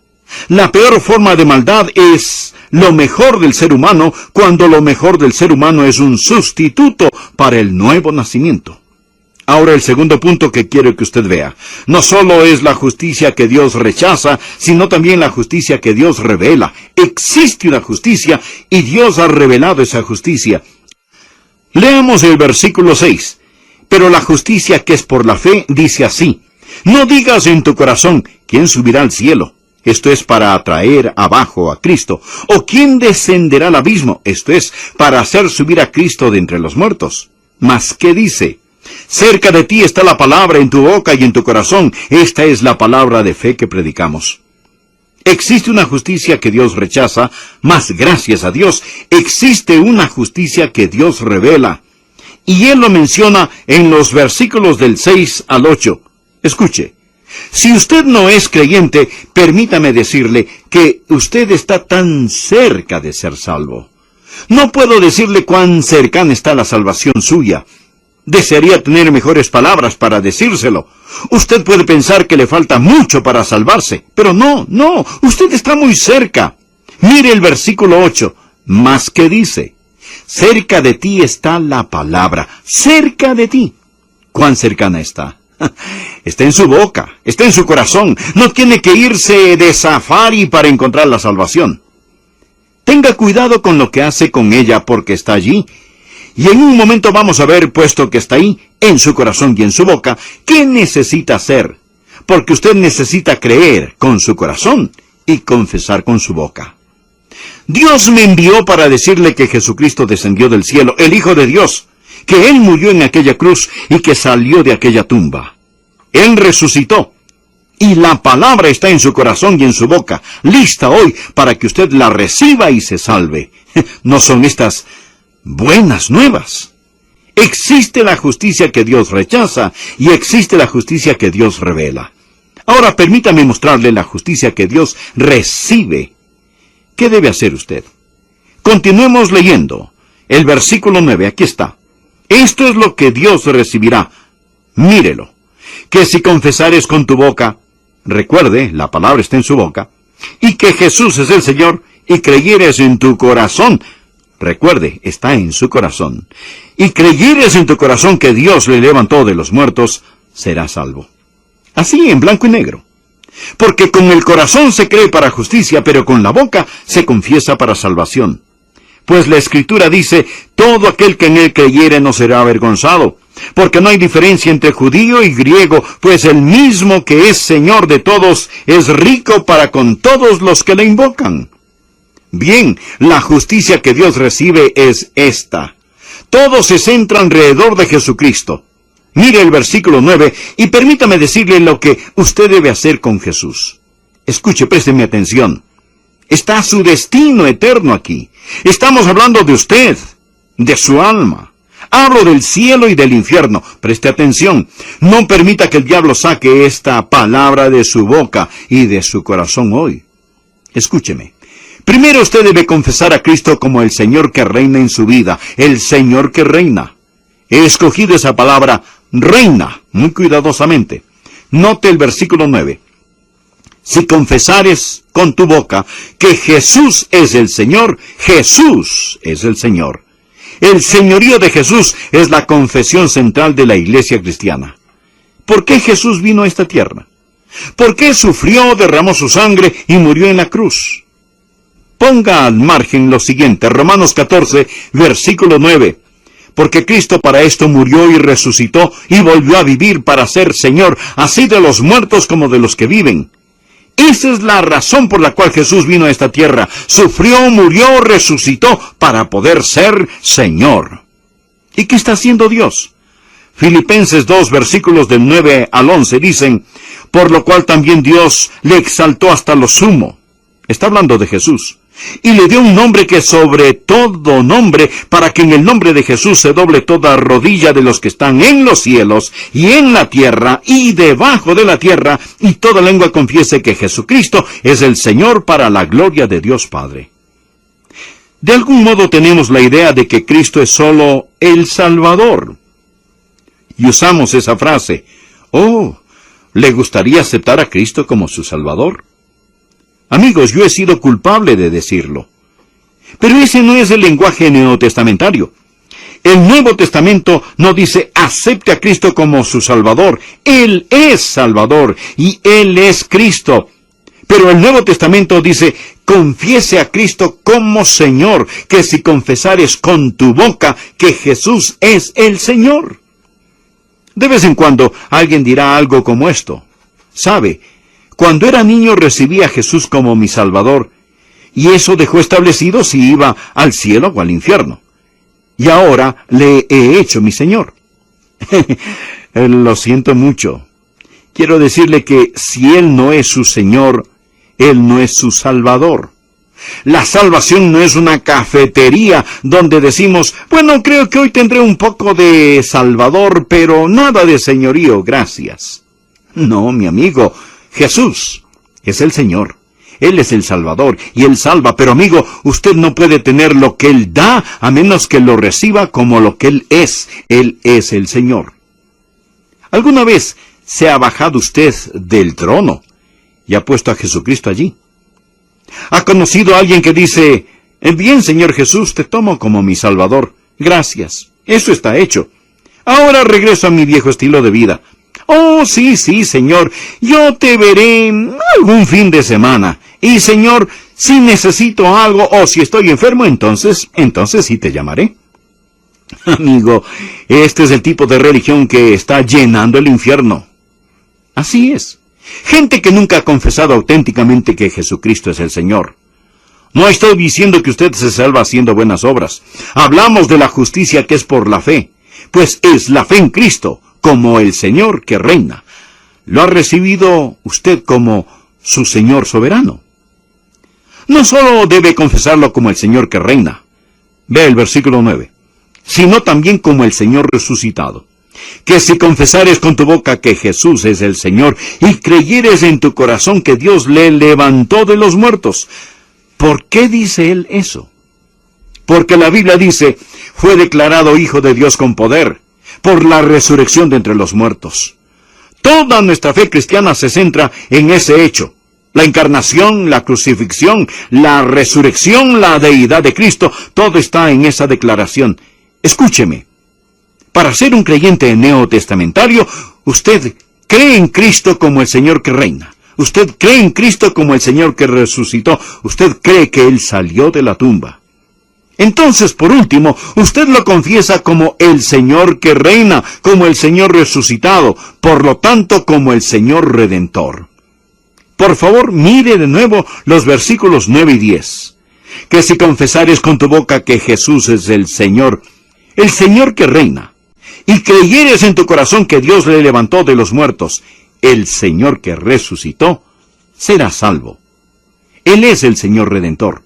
Speaker 1: La peor forma de maldad es lo mejor del ser humano, cuando lo mejor del ser humano es un sustituto para el nuevo nacimiento. Ahora el segundo punto que quiero que usted vea. No solo es la justicia que Dios rechaza, sino también la justicia que Dios revela. Existe una justicia y Dios ha revelado esa justicia. Leamos el versículo 6. Pero la justicia que es por la fe dice así: no digas en tu corazón, ¿quién subirá al cielo? Esto es para atraer abajo a Cristo. ¿O quién descenderá al abismo? Esto es para hacer subir a Cristo de entre los muertos. Mas, ¿qué dice? Cerca de ti está la palabra en tu boca y en tu corazón. Esta es la palabra de fe que predicamos. Existe una justicia que Dios rechaza, mas gracias a Dios, existe una justicia que Dios revela. Y Él lo menciona en los versículos del 6 al 8. Escuche. Si usted no es creyente, permítame decirle que usted está tan cerca de ser salvo. No puedo decirle cuán cercana está la salvación suya. Desearía tener mejores palabras para decírselo. Usted puede pensar que le falta mucho para salvarse, pero no, usted está muy cerca. Mire el versículo 8, más que dice: cerca de ti está la palabra, cerca de ti. ¿Cuán cercana está? Está en su boca, está en su corazón. No tiene que irse de safari para encontrar la salvación. Tenga cuidado con lo que hace con ella, porque está allí. Y en un momento vamos a ver, puesto que está ahí, en su corazón y en su boca, qué necesita hacer. Porque usted necesita creer con su corazón y confesar con su boca. Dios me envió para decirle que Jesucristo descendió del cielo, el Hijo de Dios, que Él murió en aquella cruz y que salió de aquella tumba. Él resucitó. Y la palabra está en su corazón y en su boca, lista hoy para que usted la reciba y se salve. ¿No son estas buenas nuevas? Existe la justicia que Dios rechaza y existe la justicia que Dios revela. Ahora permítame mostrarle la justicia que Dios recibe. ¿Qué debe hacer usted? Continuemos leyendo. El versículo 9, aquí está. Esto es lo que Dios recibirá. Mírelo. Que si confesares con tu boca, recuerde, la palabra está en su boca, y que Jesús es el Señor, y creyeres en tu corazón, recuerde, está en su corazón, y creyeres en tu corazón que Dios le levantó de los muertos, serás salvo. Así, en blanco y negro. Porque con el corazón se cree para justicia, pero con la boca se confiesa para salvación. Pues la Escritura dice: todo aquel que en él creyere no será avergonzado. Porque no hay diferencia entre judío y griego, pues el mismo que es Señor de todos es rico para con todos los que le invocan. Bien, la justicia que Dios recibe es esta. Todo se centra alrededor de Jesucristo. Mire el versículo 9 y permítame decirle lo que usted debe hacer con Jesús. Escuche, présteme atención. Está su destino eterno aquí. Estamos hablando de usted, de su alma. Hablo del cielo y del infierno. Preste atención. No permita que el diablo saque esta palabra de su boca y de su corazón hoy. Escúcheme. Primero usted debe confesar a Cristo como el Señor que reina en su vida, el Señor que reina. He escogido esa palabra, reina, muy cuidadosamente. Note el versículo 9. Si confesares con tu boca que Jesús es el Señor, Jesús es el Señor. El señorío de Jesús es la confesión central de la iglesia cristiana. ¿Por qué Jesús vino a esta tierra? ¿Por qué sufrió, derramó su sangre y murió en la cruz? Ponga al margen lo siguiente, Romanos 14, versículo 9. Porque Cristo para esto murió y resucitó y volvió a vivir para ser Señor, así de los muertos como de los que viven. Esa es la razón por la cual Jesús vino a esta tierra. Sufrió, murió, resucitó para poder ser Señor. ¿Y qué está haciendo Dios? Filipenses 2, versículos del 9 al 11 dicen: por lo cual también Dios le exaltó hasta lo sumo. Está hablando de Jesús. Y le dio un nombre que sobre todo nombre, para que en el nombre de Jesús se doble toda rodilla de los que están en los cielos, y en la tierra, y debajo de la tierra, y toda lengua confiese que Jesucristo es el Señor para la gloria de Dios Padre. De algún modo tenemos la idea de que Cristo es solo el Salvador. Y usamos esa frase: oh, ¿le gustaría aceptar a Cristo como su Salvador? Amigos, yo he sido culpable de decirlo. Pero ese no es el lenguaje neotestamentario. El Nuevo Testamento no dice acepte a Cristo como su Salvador. Él es Salvador y Él es Cristo. Pero el Nuevo Testamento dice, confiese a Cristo como Señor, que si confesares con tu boca que Jesús es el Señor. De vez en cuando alguien dirá algo como esto. ¿Sabe? Cuando era niño recibí a Jesús como mi Salvador, y eso dejó establecido si iba al cielo o al infierno. Y ahora le he hecho mi Señor. Lo siento mucho. Quiero decirle que si Él no es su Señor, Él no es su Salvador. La salvación no es una cafetería donde decimos, bueno, creo que hoy tendré un poco de Salvador, pero nada de señorío, gracias. No, mi amigo, Jesús es el Señor. Él es el Salvador y Él salva, pero amigo, usted no puede tener lo que Él da a menos que lo reciba como lo que Él es. Él es el Señor. ¿Alguna vez se ha bajado usted del trono y ha puesto a Jesucristo allí? ¿Ha conocido a alguien que dice, bien, Señor Jesús, te tomo como mi Salvador? Gracias, eso está hecho. Ahora regreso a mi viejo estilo de vida. Oh, sí, Señor, yo te veré algún fin de semana. Y, Señor, si necesito algo o si estoy enfermo, entonces sí te llamaré. Amigo, este es el tipo de religión que está llenando el infierno. Así es. Gente que nunca ha confesado auténticamente que Jesucristo es el Señor. No estoy diciendo que usted se salva haciendo buenas obras. Hablamos de la justicia que es por la fe. Pues es la fe en Cristo, como el Señor que reina. ¿Lo ha recibido usted como su Señor soberano? No solo debe confesarlo como el Señor que reina. Ve el versículo 9. Sino también como el Señor resucitado. Que si confesares con tu boca que Jesús es el Señor y creyeres en tu corazón que Dios le levantó de los muertos. ¿Por qué dice él eso? Porque la Biblia dice, fue declarado Hijo de Dios con poder, por la resurrección de entre los muertos. Toda nuestra fe cristiana se centra en ese hecho. La encarnación, la crucifixión, la resurrección, la deidad de Cristo, todo está en esa declaración. Escúcheme. Para ser un creyente neotestamentario, usted cree en Cristo como el Señor que reina. Usted cree en Cristo como el Señor que resucitó. Usted cree que Él salió de la tumba. Entonces, por último, usted lo confiesa como el Señor que reina, como el Señor resucitado, por lo tanto, como el Señor redentor. Por favor, mire de nuevo los versículos 9 y 10. Que si confesares con tu boca que Jesús es el Señor que reina, y creyeres en tu corazón que Dios le levantó de los muertos, el Señor que resucitó, serás salvo. Él es el Señor Redentor.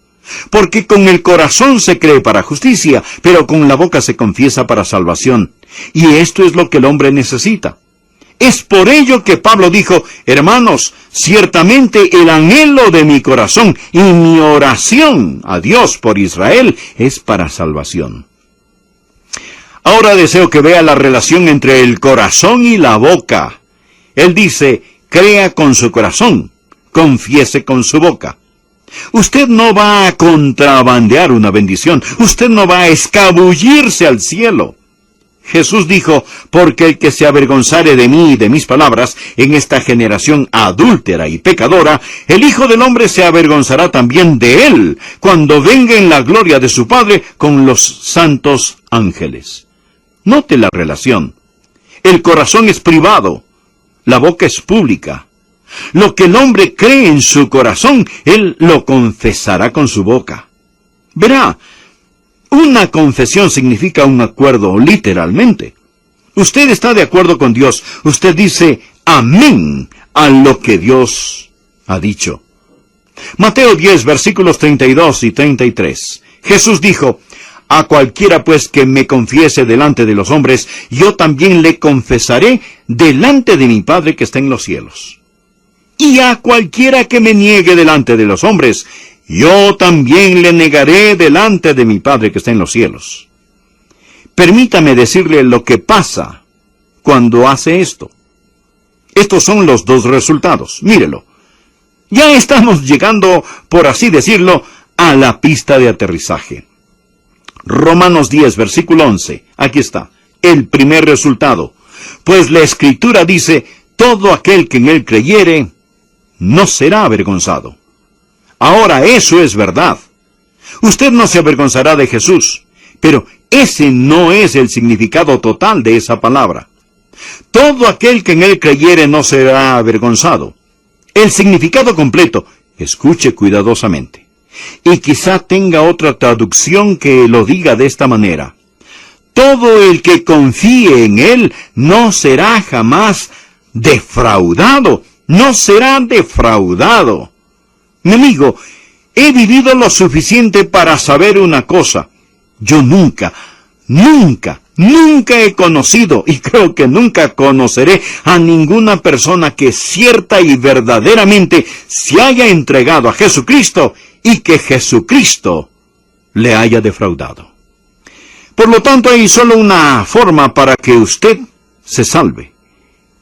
Speaker 1: Porque con el corazón se cree para justicia, pero con la boca se confiesa para salvación. Y esto es lo que el hombre necesita. Es por ello que Pablo dijo, hermanos, ciertamente el anhelo de mi corazón y mi oración a Dios por Israel es para salvación. Ahora deseo que vea la relación entre el corazón y la boca. Él dice, crea con su corazón, confiese con su boca. Usted no va a contrabandear una bendición. Usted no va a escabullirse al cielo. Jesús dijo, porque el que se avergonzare de mí y de mis palabras en esta generación adúltera y pecadora, el Hijo del Hombre se avergonzará también de él, cuando venga en la gloria de su Padre con los santos ángeles. Note la relación. El corazón es privado, la boca es pública. Lo que el hombre cree en su corazón, él lo confesará con su boca. Verá, una confesión significa un acuerdo, literalmente. Usted está de acuerdo con Dios. Usted dice amén a lo que Dios ha dicho. Mateo 10, versículos 32 y 33. Jesús dijo, a cualquiera pues que me confiese delante de los hombres, yo también le confesaré delante de mi Padre que está en los cielos. Y a cualquiera que me niegue delante de los hombres, yo también le negaré delante de mi Padre que está en los cielos. Permítame decirle lo que pasa cuando hace esto. Estos son los dos resultados. Mírelo. Ya estamos llegando, por así decirlo, a la pista de aterrizaje. Romanos 10, versículo 11. Aquí está, el primer resultado. Pues la Escritura dice, todo aquel que en él creyere, no será avergonzado. Ahora, eso es verdad. Usted no se avergonzará de Jesús, pero ese no es el significado total de esa palabra. Todo aquel que en él creyere no será avergonzado. El significado completo, escuche cuidadosamente. Y quizá tenga otra traducción que lo diga de esta manera. Todo el que confíe en él no será jamás defraudado. No será defraudado. Mi amigo, he vivido lo suficiente para saber una cosa. Yo nunca he conocido, y creo que nunca conoceré a ninguna persona que cierta y verdaderamente se haya entregado a Jesucristo y que Jesucristo le haya defraudado. Por lo tanto, hay solo una forma para que usted se salve,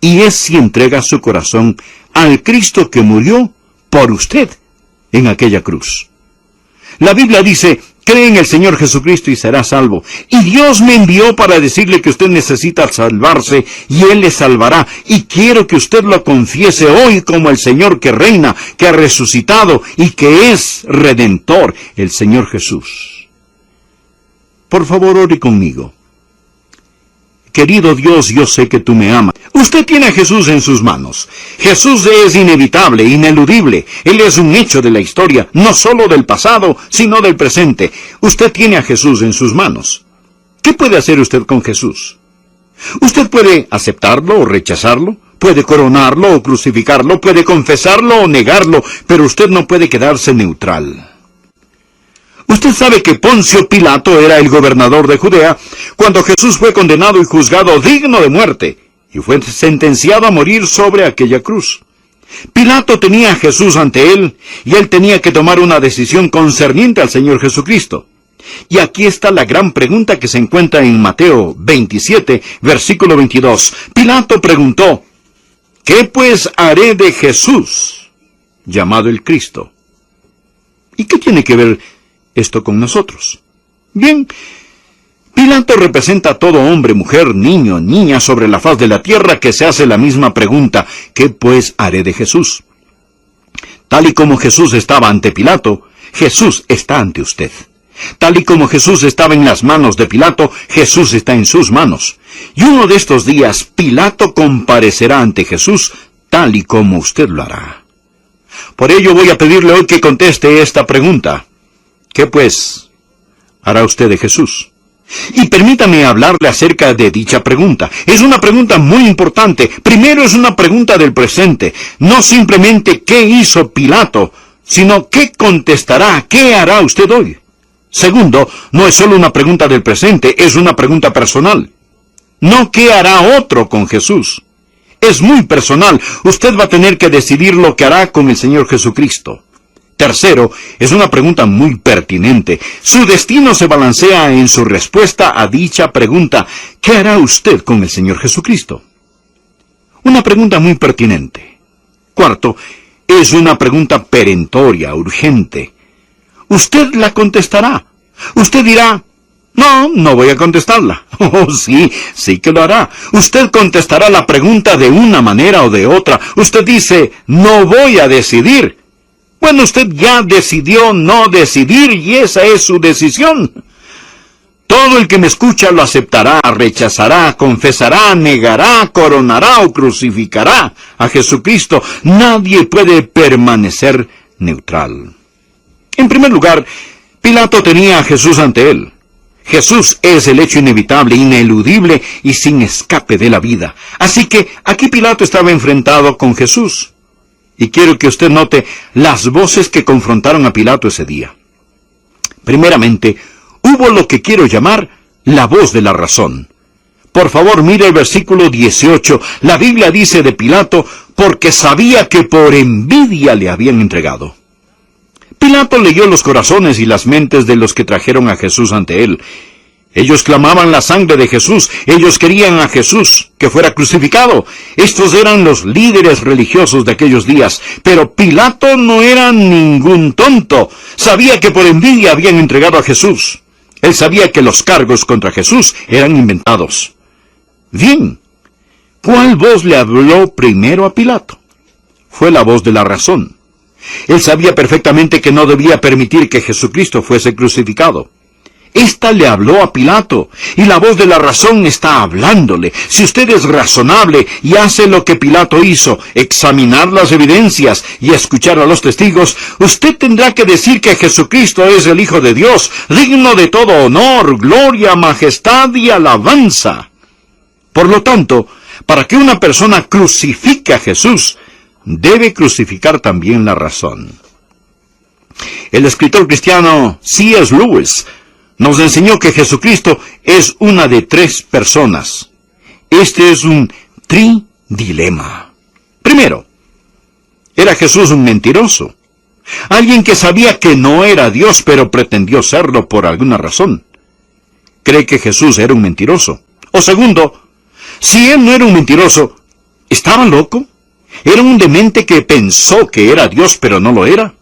Speaker 1: y es si entrega su corazón al Cristo que murió por usted en aquella cruz. La Biblia dice, cree en el Señor Jesucristo y será salvo. Y Dios me envió para decirle que usted necesita salvarse y Él le salvará. Y quiero que usted lo confiese hoy como el Señor que reina, que ha resucitado y que es Redentor, el Señor Jesús. Por favor, ore conmigo. Querido Dios, yo sé que tú me amas. Usted tiene a Jesús en sus manos. Jesús es inevitable, ineludible. Él es un hecho de la historia, no solo del pasado, sino del presente. Usted tiene a Jesús en sus manos. ¿Qué puede hacer usted con Jesús? Usted puede aceptarlo o rechazarlo, puede coronarlo o crucificarlo, puede confesarlo o negarlo, pero usted no puede quedarse neutral. Usted sabe que Poncio Pilato era el gobernador de Judea cuando Jesús fue condenado y juzgado digno de muerte y fue sentenciado a morir sobre aquella cruz. Pilato tenía a Jesús ante él y él tenía que tomar una decisión concerniente al Señor Jesucristo. Y aquí está la gran pregunta que se encuentra en Mateo 27, versículo 22. Pilato preguntó, ¿qué pues haré de Jesús, llamado el Cristo? ¿Y qué tiene que ver esto con nosotros? Bien, Pilato representa a todo hombre, mujer, niño, niña sobre la faz de la tierra que se hace la misma pregunta, ¿qué pues haré de Jesús? Tal y como Jesús estaba ante Pilato, Jesús está ante usted. Tal y como Jesús estaba en las manos de Pilato, Jesús está en sus manos. Y uno de estos días, Pilato comparecerá ante Jesús, tal y como usted lo hará. Por ello voy a pedirle hoy que conteste esta pregunta. ¿Qué pues hará usted de Jesús? Y permítame hablarle acerca de dicha pregunta. Es una pregunta muy importante. Primero, es una pregunta del presente. No simplemente qué hizo Pilato, sino qué contestará, qué hará usted hoy. Segundo, no es solo una pregunta del presente, es una pregunta personal. No qué hará otro con Jesús. Es muy personal. Usted va a tener que decidir lo que hará con el Señor Jesucristo. Tercero, es una pregunta muy pertinente. Su destino se balancea en su respuesta a dicha pregunta. ¿Qué hará usted con el Señor Jesucristo? Una pregunta muy pertinente. Cuarto, es una pregunta perentoria, urgente. Usted la contestará. Usted dirá, no voy a contestarla. Oh, sí que lo hará. Usted contestará la pregunta de una manera o de otra. Usted dice, no voy a decidir. Bueno, usted ya decidió no decidir y esa es su decisión. Todo el que me escucha lo aceptará, rechazará, confesará, negará, coronará o crucificará a Jesucristo. Nadie puede permanecer neutral. En primer lugar, Pilato tenía a Jesús ante él. Jesús es el hecho inevitable, ineludible y sin escape de la vida. Así que aquí Pilato estaba enfrentado con Jesús. Y quiero que usted note las voces que confrontaron a Pilato ese día. Primeramente, hubo lo que quiero llamar la voz de la razón. Por favor, mire el versículo 18. La Biblia dice de Pilato, porque sabía que por envidia le habían entregado. Pilato leyó los corazones y las mentes de los que trajeron a Jesús ante él. Ellos clamaban la sangre de Jesús. Ellos querían a Jesús que fuera crucificado. Estos eran los líderes religiosos de aquellos días. Pero Pilato no era ningún tonto. Sabía que por envidia habían entregado a Jesús. Él sabía que los cargos contra Jesús eran inventados. Bien, ¿cuál voz le habló primero a Pilato? Fue la voz de la razón. Él sabía perfectamente que no debía permitir que Jesucristo fuese crucificado. Esta le habló a Pilato, y la voz de la razón está hablándole. Si usted es razonable y hace lo que Pilato hizo, examinar las evidencias y escuchar a los testigos, usted tendrá que decir que Jesucristo es el Hijo de Dios, digno de todo honor, gloria, majestad y alabanza. Por lo tanto, para que una persona crucifique a Jesús, debe crucificar también la razón. El escritor cristiano C.S. Lewis nos enseñó que Jesucristo es una de tres personas. Este es un tridilema. Primero, ¿era Jesús un mentiroso? Alguien que sabía que no era Dios, pero pretendió serlo por alguna razón. ¿Cree que Jesús era un mentiroso? O segundo, si él no era un mentiroso, ¿estaba loco? ¿Era un demente que pensó que era Dios, pero no lo era?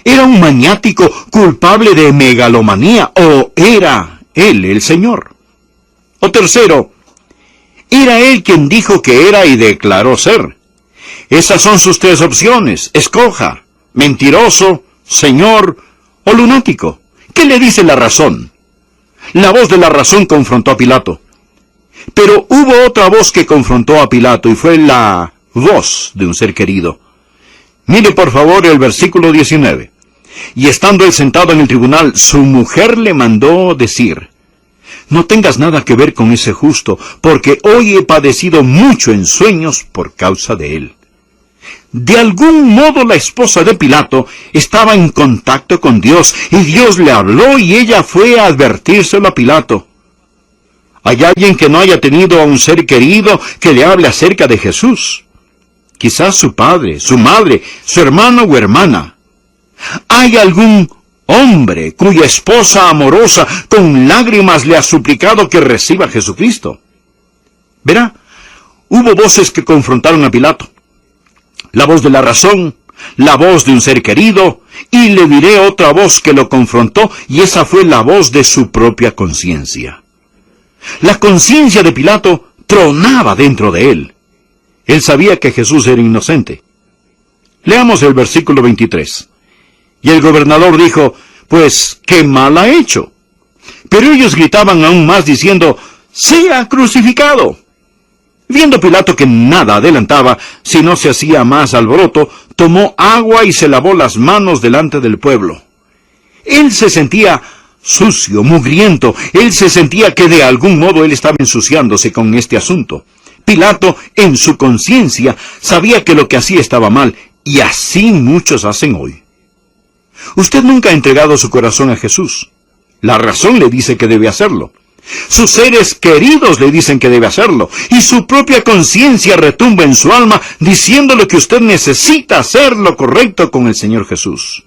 Speaker 1: ¿Era un maniático culpable de megalomanía o era él el Señor? O tercero, ¿era él quien dijo que era y declaró ser? Esas son sus tres opciones. Escoja: mentiroso, Señor o lunático. ¿Qué le dice la razón? La voz de la razón confrontó a Pilato. Pero hubo otra voz que confrontó a Pilato y fue la voz de un ser querido. Mire por favor el versículo 19. Y estando él sentado en el tribunal, su mujer le mandó decir: no tengas nada que ver con ese justo, porque hoy he padecido mucho en sueños por causa de él. De algún modo la esposa de Pilato estaba en contacto con Dios, y Dios le habló y ella fue a advertírselo a Pilato. ¿Hay alguien que no haya tenido a un ser querido que le hable acerca de Jesús? Quizás su padre, su madre, su hermano o hermana. ¿Hay algún hombre cuya esposa amorosa con lágrimas le ha suplicado que reciba a Jesucristo? Verá, hubo voces que confrontaron a Pilato. La voz de la razón, la voz de un ser querido, y le diré otra voz que lo confrontó, y esa fue la voz de su propia conciencia. La conciencia de Pilato tronaba dentro de él. Él sabía que Jesús era inocente. Leamos el versículo 23. Y el gobernador dijo: pues, ¿qué mal ha hecho? Pero ellos gritaban aún más diciendo: ¡sea crucificado! Viendo Pilato que nada adelantaba, si no se hacía más alboroto, tomó agua y se lavó las manos delante del pueblo. Él se sentía sucio, mugriento. Él se sentía que de algún modo él estaba ensuciándose con este asunto. Pilato, en su conciencia, sabía que lo que hacía estaba mal, y así muchos hacen hoy. Usted nunca ha entregado su corazón a Jesús. La razón le dice que debe hacerlo. Sus seres queridos le dicen que debe hacerlo, y su propia conciencia retumba en su alma diciéndole que usted necesita hacer lo correcto con el Señor Jesús.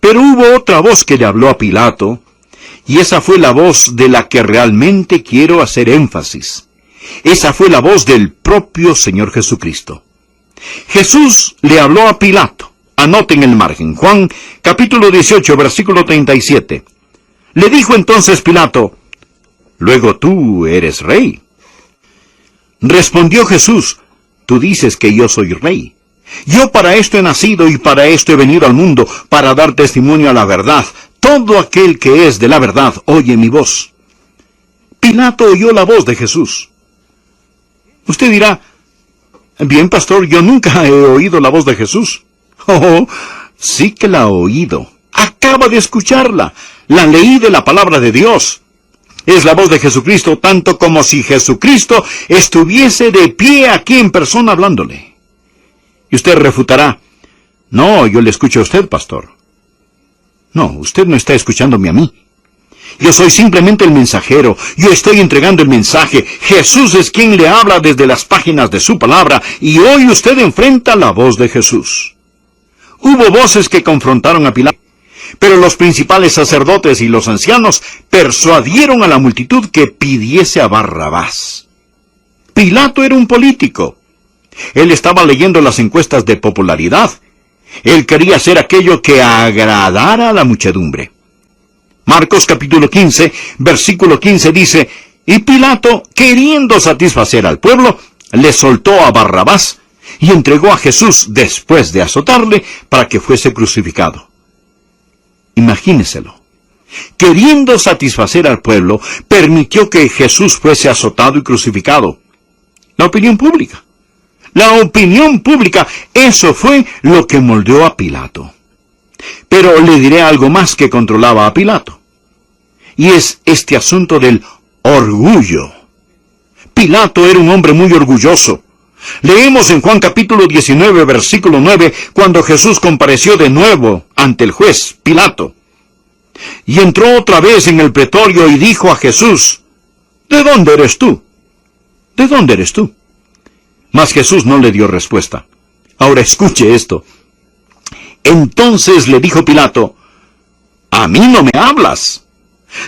Speaker 1: Pero hubo otra voz que le habló a Pilato, y esa fue la voz de la que realmente quiero hacer énfasis. Esa fue la voz del propio Señor Jesucristo. Jesús le habló a Pilato. Anoten el margen. Juan, capítulo 18, versículo 37. Le dijo entonces Pilato: «¿Luego tú eres rey?» Respondió Jesús: «Tú dices que yo soy rey. Yo para esto he nacido y para esto he venido al mundo, para dar testimonio a la verdad. Todo aquel que es de la verdad oye mi voz». Pilato oyó la voz de Jesús. Usted dirá: «Bien, pastor, yo nunca he oído la voz de Jesús». Oh, sí que la ha oído. Acaba de escucharla. La leí de la palabra de Dios. Es la voz de Jesucristo, tanto como si Jesucristo estuviese de pie aquí en persona hablándole. Y usted refutará: «No, yo le escucho a usted, pastor». No, usted no está escuchándome a mí. Yo soy simplemente el mensajero. Yo estoy entregando el mensaje. Jesús es quien le habla desde las páginas de su palabra, y hoy usted enfrenta la voz de Jesús. Hubo voces que confrontaron a Pilato, pero los principales sacerdotes y los ancianos persuadieron a la multitud que pidiese a Barrabás. Pilato era un político. Él estaba leyendo las encuestas de popularidad. Él quería hacer aquello que agradara a la muchedumbre. Marcos capítulo 15, versículo 15 dice, y Pilato, queriendo satisfacer al pueblo, le soltó a Barrabás y entregó a Jesús después de azotarle para que fuese crucificado. Imagíneselo. Queriendo satisfacer al pueblo, permitió que Jesús fuese azotado y crucificado. La opinión pública. La opinión pública, eso fue lo que moldeó a Pilato. Pero le diré algo más que controlaba a Pilato. Y es este asunto del orgullo. Pilato era un hombre muy orgulloso. Leemos en Juan capítulo 19, versículo 9, cuando Jesús compareció de nuevo ante el juez Pilato. Y entró otra vez en el pretorio y dijo a Jesús, ¿de dónde eres tú? ¿De dónde eres tú? Mas Jesús no le dio respuesta. Ahora escuche esto. Entonces le dijo Pilato, ¿a mí no me hablas?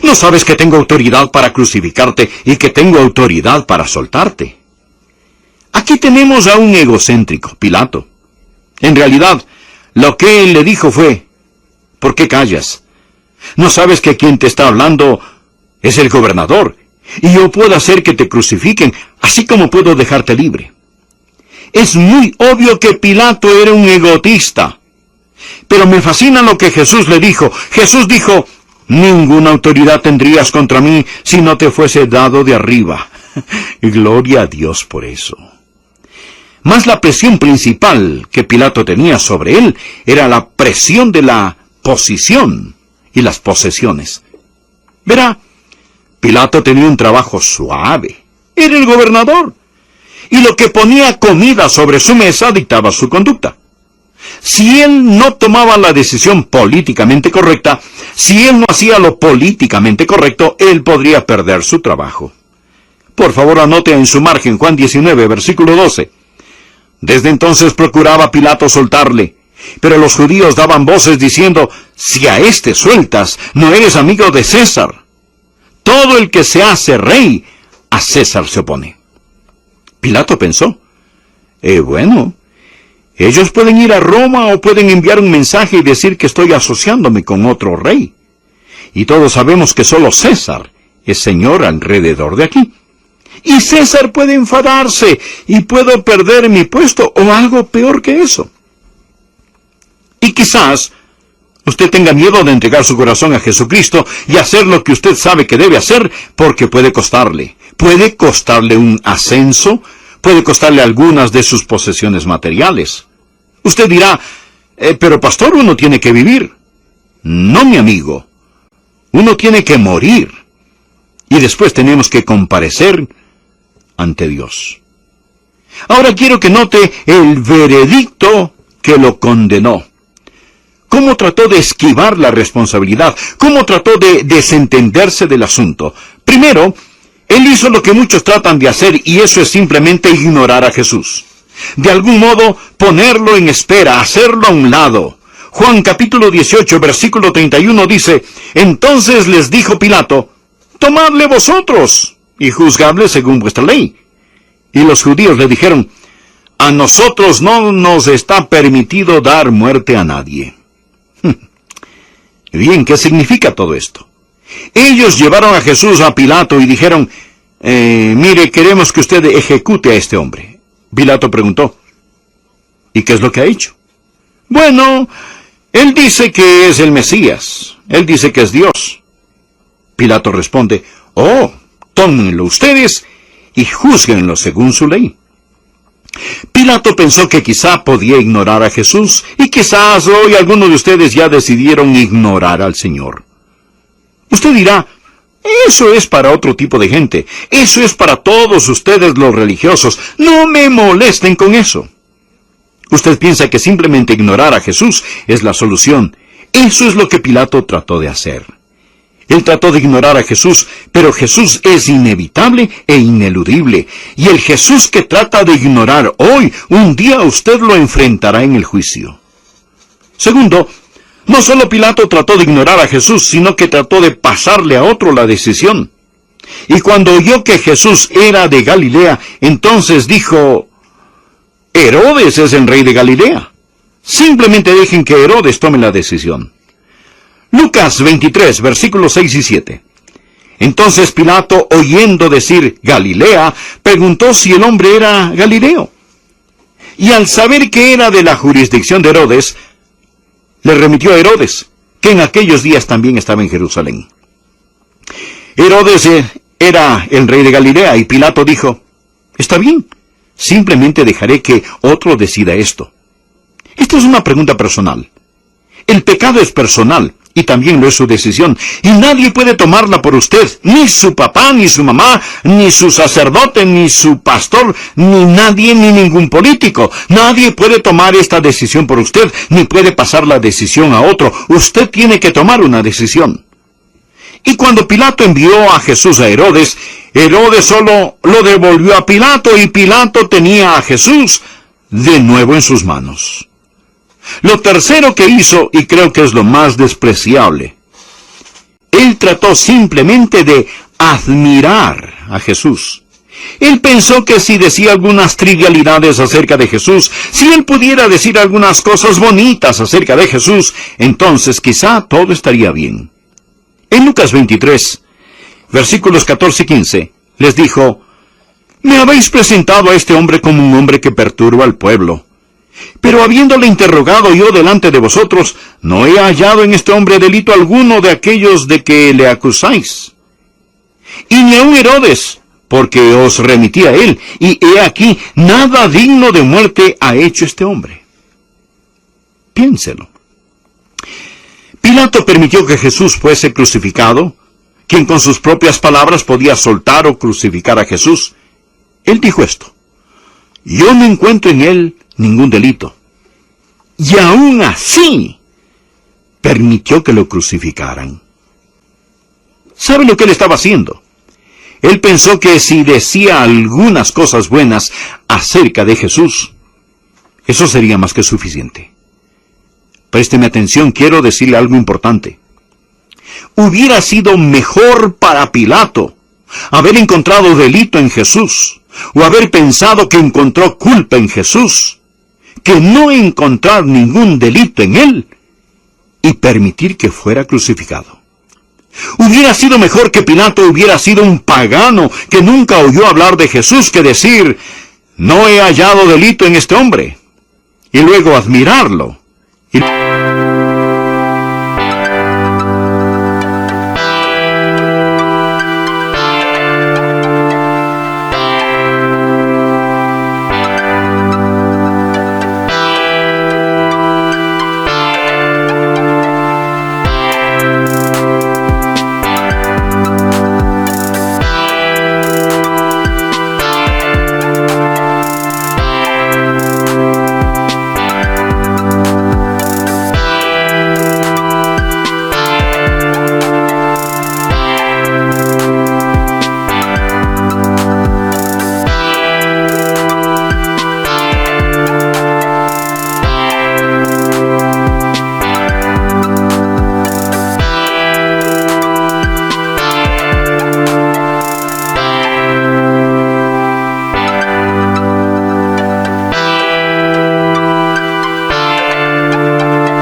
Speaker 1: ¿No sabes que tengo autoridad para crucificarte y que tengo autoridad para soltarte? Aquí tenemos a un egocéntrico, Pilato. En realidad, lo que él le dijo fue, ¿por qué callas? ¿No sabes que quien te está hablando es el gobernador? Y yo puedo hacer que te crucifiquen, así como puedo dejarte libre. Es muy obvio que Pilato era un egotista. Pero me fascina lo que Jesús le dijo. Jesús dijo, ninguna autoridad tendrías contra mí si no te fuese dado de arriba. Gloria a Dios por eso. Mas la presión principal que Pilato tenía sobre él era la presión de la posición y las posesiones. Verá, Pilato tenía un trabajo suave. Era el gobernador. Y lo que ponía comida sobre su mesa dictaba su conducta. Si él no tomaba la decisión políticamente correcta, si él no hacía lo políticamente correcto, él podría perder su trabajo. Por favor, anote en su margen Juan 19, versículo 12. Desde entonces procuraba Pilato soltarle, pero los judíos daban voces diciendo, si a este sueltas, no eres amigo de César. Todo el que se hace rey, a César se opone. Pilato pensó, bueno, ellos pueden ir a Roma o pueden enviar un mensaje y decir que estoy asociándome con otro rey. Y todos sabemos que solo César es señor alrededor de aquí. Y César puede enfadarse y puedo perder mi puesto o algo peor que eso. Y quizás usted tenga miedo de entregar su corazón a Jesucristo y hacer lo que usted sabe que debe hacer porque puede costarle. Puede costarle un ascenso, puede costarle algunas de sus posesiones materiales. Usted dirá, pero pastor, uno tiene que vivir. No, mi amigo. Uno tiene que morir. Y después tenemos que comparecer ante Dios. Ahora quiero que note el veredicto que lo condenó. ¿Cómo trató de esquivar la responsabilidad? ¿Cómo trató de desentenderse del asunto? Primero, él hizo lo que muchos tratan de hacer, y eso es simplemente ignorar a Jesús. De algún modo, ponerlo en espera, hacerlo a un lado. Juan capítulo 18, versículo 31 dice, entonces les dijo Pilato, tomadle vosotros, y juzgadle según vuestra ley. Y los judíos le dijeron, a nosotros no nos está permitido dar muerte a nadie. Bien, ¿qué significa todo esto? Ellos llevaron a Jesús a Pilato y dijeron, mire, queremos que usted ejecute a este hombre. Pilato preguntó, ¿y qué es lo que ha hecho? Bueno, él dice que es el Mesías. Él dice que es Dios. Pilato responde, tómenlo ustedes y júzguenlo según su ley. Pilato pensó que quizá podía ignorar a Jesús, y quizás hoy algunos de ustedes ya decidieron ignorar al Señor. Usted dirá, eso es para otro tipo de gente, eso es para todos ustedes los religiosos, no me molesten con eso. Usted piensa que simplemente ignorar a Jesús es la solución. Eso es lo que Pilato trató de hacer. Él trató de ignorar a Jesús, pero Jesús es inevitable e ineludible. Y el Jesús que trata de ignorar hoy, un día usted lo enfrentará en el juicio. Segundo, no solo Pilato trató de ignorar a Jesús, sino que trató de pasarle a otro la decisión. Y cuando oyó que Jesús era de Galilea, entonces dijo, Herodes es el rey de Galilea. Simplemente dejen que Herodes tome la decisión. Lucas 23, versículos 6 y 7. Entonces Pilato, oyendo decir Galilea, preguntó si el hombre era Galileo. Y al saber que era de la jurisdicción de Herodes, le remitió a Herodes, que en aquellos días también estaba en Jerusalén. Herodes era el rey de Galilea, y Pilato dijo, está bien, simplemente dejaré que otro decida esto. Esta es una pregunta personal. El pecado es personal, y también lo es su decisión, y nadie puede tomarla por usted, ni su papá, ni su mamá, ni su sacerdote, ni su pastor, ni nadie, ni ningún político. Nadie puede tomar esta decisión por usted, ni puede pasar la decisión a otro. Usted tiene que tomar una decisión. Y cuando Pilato envió a Jesús a Herodes, Herodes solo lo devolvió a Pilato, y Pilato tenía a Jesús de nuevo en sus manos. Lo tercero que hizo, y creo que es lo más despreciable, él trató simplemente de admirar a Jesús. Él pensó que si decía algunas trivialidades acerca de Jesús, si él pudiera decir algunas cosas bonitas acerca de Jesús, entonces quizá todo estaría bien. En Lucas 23, versículos 14 y 15, les dijo, me habéis presentado a este hombre como un hombre que perturba al pueblo. Pero habiéndole interrogado yo delante de vosotros, no he hallado en este hombre delito alguno de aquellos de que le acusáis. Y ni aun Herodes, porque os remití a él, y he aquí, nada digno de muerte ha hecho este hombre. Piénselo. Pilato permitió que Jesús fuese crucificado, quien con sus propias palabras podía soltar o crucificar a Jesús. Él dijo esto, yo no encuentro en él ningún delito. Y aún así, permitió que lo crucificaran. ¿Sabe lo que él estaba haciendo? Él pensó que si decía algunas cosas buenas acerca de Jesús, eso sería más que suficiente. Présteme atención, quiero decirle algo importante. Hubiera sido mejor para Pilato haber encontrado delito en Jesús, o haber pensado que encontró culpa en Jesús, que no encontrar ningún delito en él y permitir que fuera crucificado. Hubiera sido mejor que Pilato hubiera sido un pagano que nunca oyó hablar de Jesús que decir, no he hallado delito en este hombre, y luego admirarlo.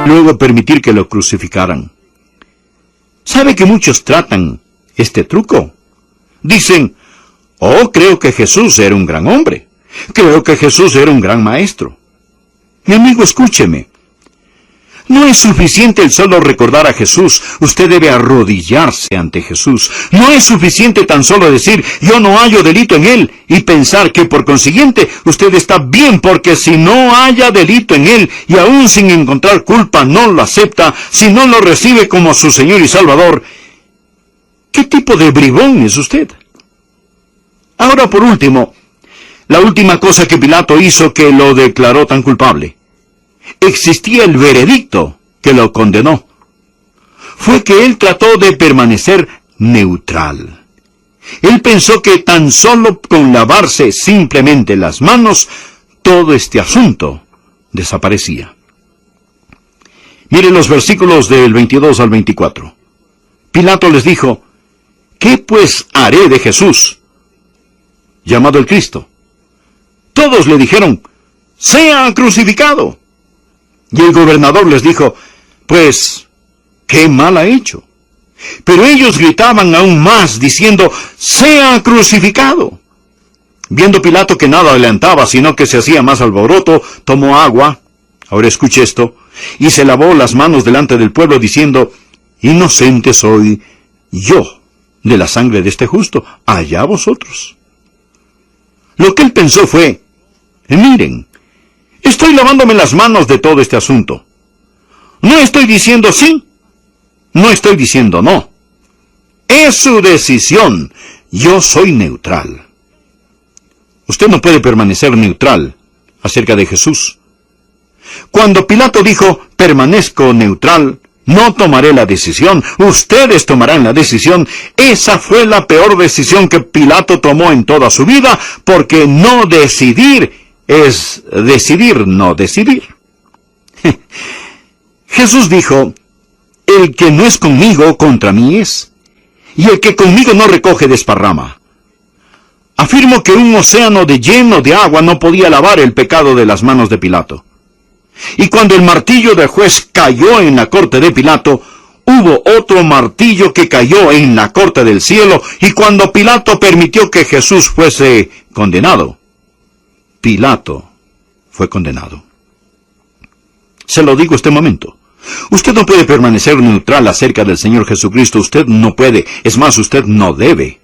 Speaker 1: Luego permitir que lo crucificaran. ¿Sabe que muchos tratan este truco? Dicen, oh, creo que Jesús era un gran hombre. Creo que Jesús era un gran maestro. Mi amigo, escúcheme. No es suficiente el solo recordar a Jesús. Usted debe arrodillarse ante Jesús. No es suficiente tan solo decir, yo no hallo delito en él, y pensar que por consiguiente usted está bien, porque si no haya delito en él, y aún sin encontrar culpa no lo acepta, si no lo recibe como su Señor y Salvador, ¿qué tipo de bribón es usted? Ahora, por último, la última cosa que Pilato hizo que lo declaró tan culpable. Existía el veredicto que lo condenó. Fue que él trató de permanecer neutral. Él pensó que tan solo con lavarse simplemente las manos, todo este asunto desaparecía. Miren los versículos del 22 al 24. Pilato les dijo, ¿qué pues haré de Jesús, llamado el Cristo? Todos le dijeron, sea crucificado. Y el gobernador les dijo, pues, ¿qué ¡Qué mal ha hecho! Pero ellos gritaban aún más, diciendo, ¡sea crucificado! Viendo Pilato que nada adelantaba, sino que se hacía más alboroto, tomó agua, ahora escuche esto, y se lavó las manos delante del pueblo, diciendo, inocente soy yo de la sangre de este justo, allá vosotros. Lo que él pensó fue, miren, estoy lavándome las manos de todo este asunto. No estoy diciendo sí, no estoy diciendo no. Es su decisión, yo soy neutral. Usted no puede permanecer neutral acerca de Jesús. Cuando Pilato dijo, permanezco neutral, no tomaré la decisión, ustedes tomarán la decisión, esa fue la peor decisión que Pilato tomó en toda su vida, porque no decidir es decidir no decidir. Jesús dijo, el que no es conmigo, contra mí es, y el que conmigo no recoge desparrama. Afirmo que un océano lleno de agua no podía lavar el pecado de las manos de Pilato. Y cuando el martillo del juez cayó en la corte de Pilato, hubo otro martillo que cayó en la corte del cielo, y cuando Pilato permitió que Jesús fuese condenado, Pilato fue condenado. Se lo digo este momento. Usted no puede permanecer neutral acerca del Señor Jesucristo. Usted no puede. Es más, usted no debe.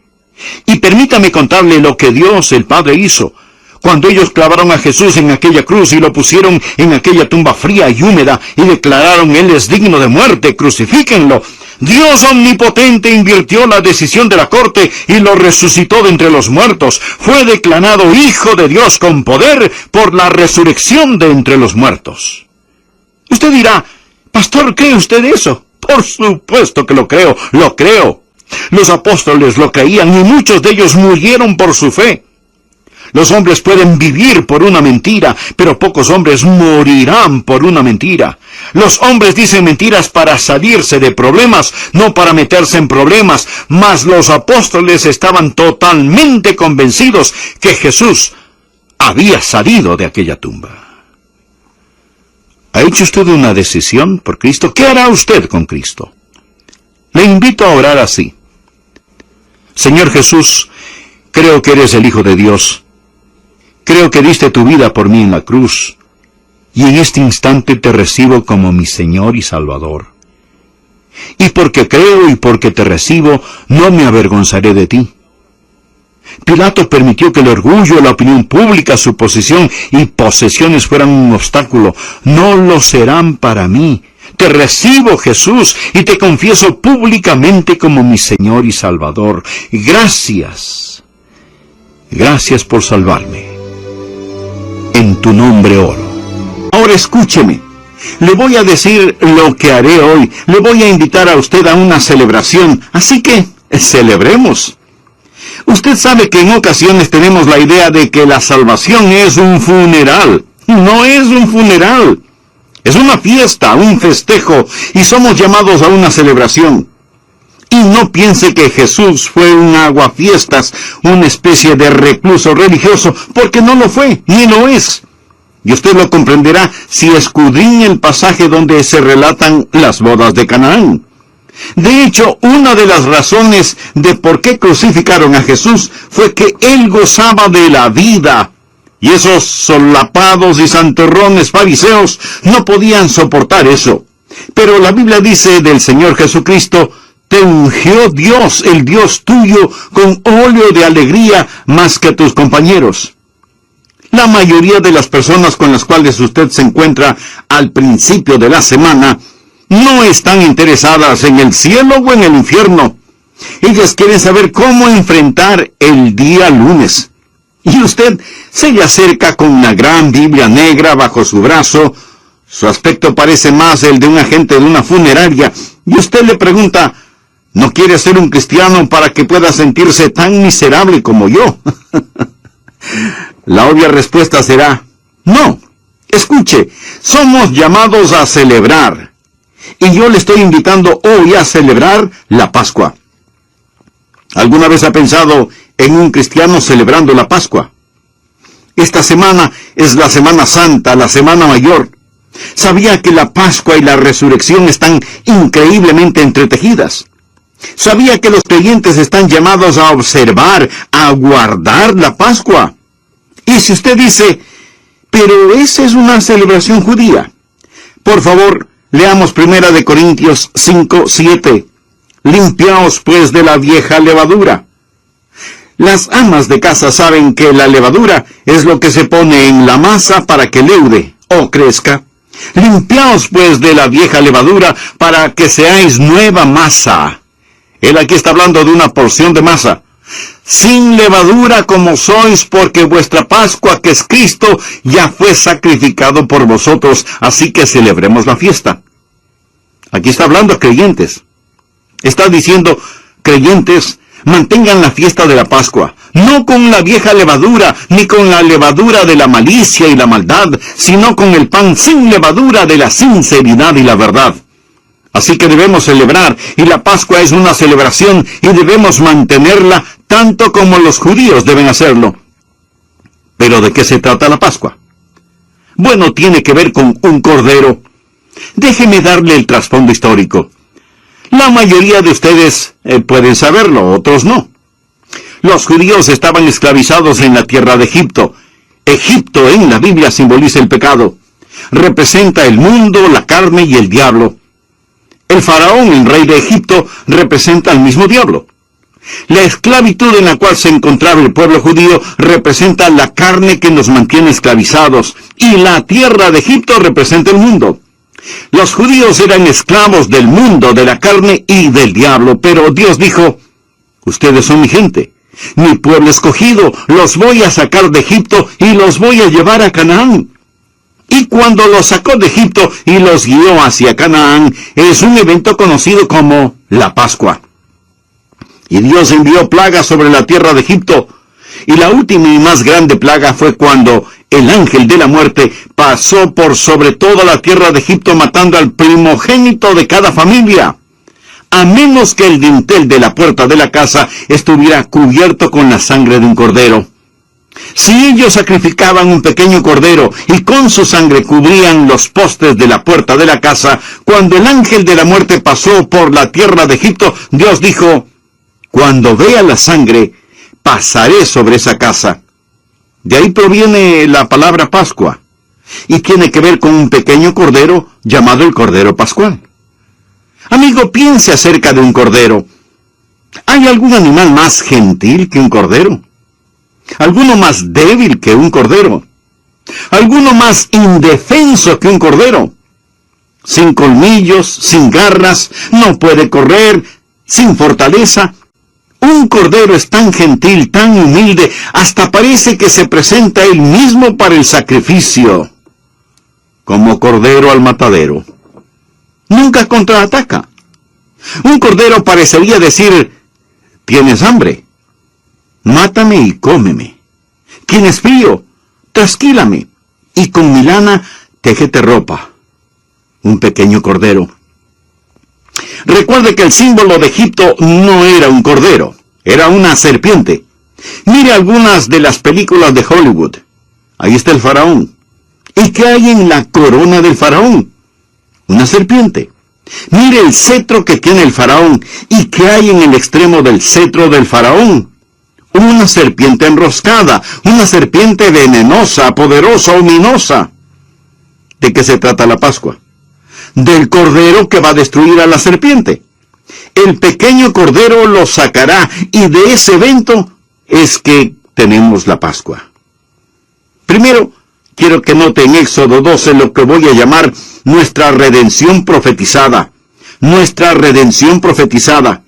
Speaker 1: Y permítame contarle lo que Dios el Padre hizo. Cuando ellos clavaron a Jesús en aquella cruz y lo pusieron en aquella tumba fría y húmeda y declararon, Él es digno de muerte, crucifíquenlo. Dios omnipotente invirtió la decisión de la corte y lo resucitó de entre los muertos. Fue declarado Hijo de Dios con poder por la resurrección de entre los muertos. Usted dirá, Pastor, ¿cree usted eso? Por supuesto que lo creo, lo creo. Los apóstoles lo creían y muchos de ellos murieron por su fe. Los hombres pueden vivir por una mentira, pero pocos hombres morirán por una mentira. Los hombres dicen mentiras para salirse de problemas, no para meterse en problemas, mas los apóstoles estaban totalmente convencidos que Jesús había salido de aquella tumba. ¿Ha hecho usted una decisión por Cristo? ¿Qué hará usted con Cristo? Le invito a orar así. Señor Jesús, creo que eres el Hijo de Dios. Creo que diste tu vida por mí en la cruz, y en este instante te recibo como mi Señor y Salvador. Y porque creo y porque te recibo, no me avergonzaré de ti. Pilato permitió que el orgullo, la opinión pública, su posición y posesiones fueran un obstáculo. No lo serán para mí. Te recibo, Jesús, y te confieso públicamente como mi Señor y Salvador. Gracias. Gracias por salvarme. En tu nombre oro. Ahora escúcheme. Le voy a decir lo que haré hoy. Le voy a invitar a usted a una celebración. Así que, celebremos. Usted sabe que en ocasiones tenemos la idea de que la salvación es un funeral. No es un funeral. Es una fiesta, un festejo, y somos llamados a una celebración. Y no piense que Jesús fue un aguafiestas, una especie de recluso religioso, porque no lo fue, ni lo es. Y usted lo comprenderá si escudriña el pasaje donde se relatan las bodas de Canaán. De hecho, una de las razones de por qué crucificaron a Jesús fue que Él gozaba de la vida. Y esos solapados y santurrones fariseos no podían soportar eso. Pero la Biblia dice del Señor Jesucristo, te ungió Dios, el Dios tuyo, con óleo de alegría más que tus compañeros. La mayoría de las personas con las cuales usted se encuentra al principio de la semana no están interesadas en el cielo o en el infierno. Ellas quieren saber cómo enfrentar el día lunes. Y usted se le acerca con una gran Biblia negra bajo su brazo. Su aspecto parece más el de un agente de una funeraria. Y usted le pregunta, ¿no quiere ser un cristiano para que pueda sentirse tan miserable como yo? La obvia respuesta será, no. Escuche, somos llamados a celebrar. Y yo le estoy invitando hoy a celebrar la Pascua. ¿Alguna vez ha pensado en un cristiano celebrando la Pascua? Esta semana es la Semana Santa, la Semana Mayor. Sabía que la Pascua y la resurrección están increíblemente entretejidas. Sabía que los creyentes están llamados a observar, a guardar la Pascua. Y si usted dice, pero esa es una celebración judía, por favor, leamos 1 de Corintios 5:7. Limpiaos pues de la vieja levadura. Las amas de casa saben que la levadura es lo que se pone en la masa para que leude o crezca. Limpiaos pues de la vieja levadura para que seáis nueva masa. Él aquí está hablando de una porción de masa. Sin levadura como sois, porque vuestra Pascua, que es Cristo, ya fue sacrificado por vosotros, así que celebremos la fiesta. Aquí está hablando a creyentes. Está diciendo, creyentes, mantengan la fiesta de la Pascua, no con la vieja levadura, ni con la levadura de la malicia y la maldad, sino con el pan sin levadura de la sinceridad y la verdad. Así que debemos celebrar, y la Pascua es una celebración, y debemos mantenerla tanto como los judíos deben hacerlo. ¿Pero de qué se trata la Pascua? Bueno, tiene que ver con un cordero. Déjeme darle el trasfondo histórico. La mayoría de ustedes pueden saberlo, otros no. Los judíos estaban esclavizados en la tierra de Egipto. Egipto en la Biblia simboliza el pecado. Representa el mundo, la carne y el diablo. El faraón, el rey de Egipto, representa al mismo diablo. La esclavitud en la cual se encontraba el pueblo judío representa la carne que nos mantiene esclavizados, y la tierra de Egipto representa el mundo. Los judíos eran esclavos del mundo, de la carne y del diablo, pero Dios dijo, ustedes son mi gente, mi pueblo escogido, los voy a sacar de Egipto y los voy a llevar a Canaán. Y cuando los sacó de Egipto y los guió hacia Canaán, es un evento conocido como la Pascua. Y Dios envió plagas sobre la tierra de Egipto, y la última y más grande plaga fue cuando el ángel de la muerte pasó por sobre toda la tierra de Egipto matando al primogénito de cada familia, a menos que el dintel de la puerta de la casa estuviera cubierto con la sangre de un cordero. Si ellos sacrificaban un pequeño cordero y con su sangre cubrían los postes de la puerta de la casa, cuando el ángel de la muerte pasó por la tierra de Egipto, Dios dijo, cuando vea la sangre, pasaré sobre esa casa. De ahí proviene la palabra Pascua, y tiene que ver con un pequeño cordero llamado el Cordero Pascual. Amigo, piense acerca de un cordero. ¿Hay algún animal más gentil que un cordero? ¿Alguno más débil que un cordero? ¿Alguno más indefenso que un cordero? Sin colmillos, sin garras, no puede correr, sin fortaleza. Un cordero es tan gentil, tan humilde, hasta parece que se presenta él mismo para el sacrificio. Como cordero al matadero. Nunca contraataca. Un cordero parecería decir, ¿tienes hambre? Mátame y cómeme. ¿Tienes frío? Trasquílame. Y con mi lana, téjete ropa. Un pequeño cordero. Recuerde que el símbolo de Egipto no era un cordero, era una serpiente. Mire algunas de las películas de Hollywood. Ahí está el faraón. ¿Y qué hay en la corona del faraón? Una serpiente. Mire el cetro que tiene el faraón. ¿Y qué hay en el extremo del cetro del faraón? Una serpiente enroscada, una serpiente venenosa, poderosa, ominosa. ¿De qué se trata la Pascua? Del cordero que va a destruir a la serpiente. El pequeño cordero lo sacará, y de ese evento es que tenemos la Pascua. Primero, quiero que note en Éxodo 12 lo que voy a llamar nuestra redención profetizada. Nuestra redención profetizada.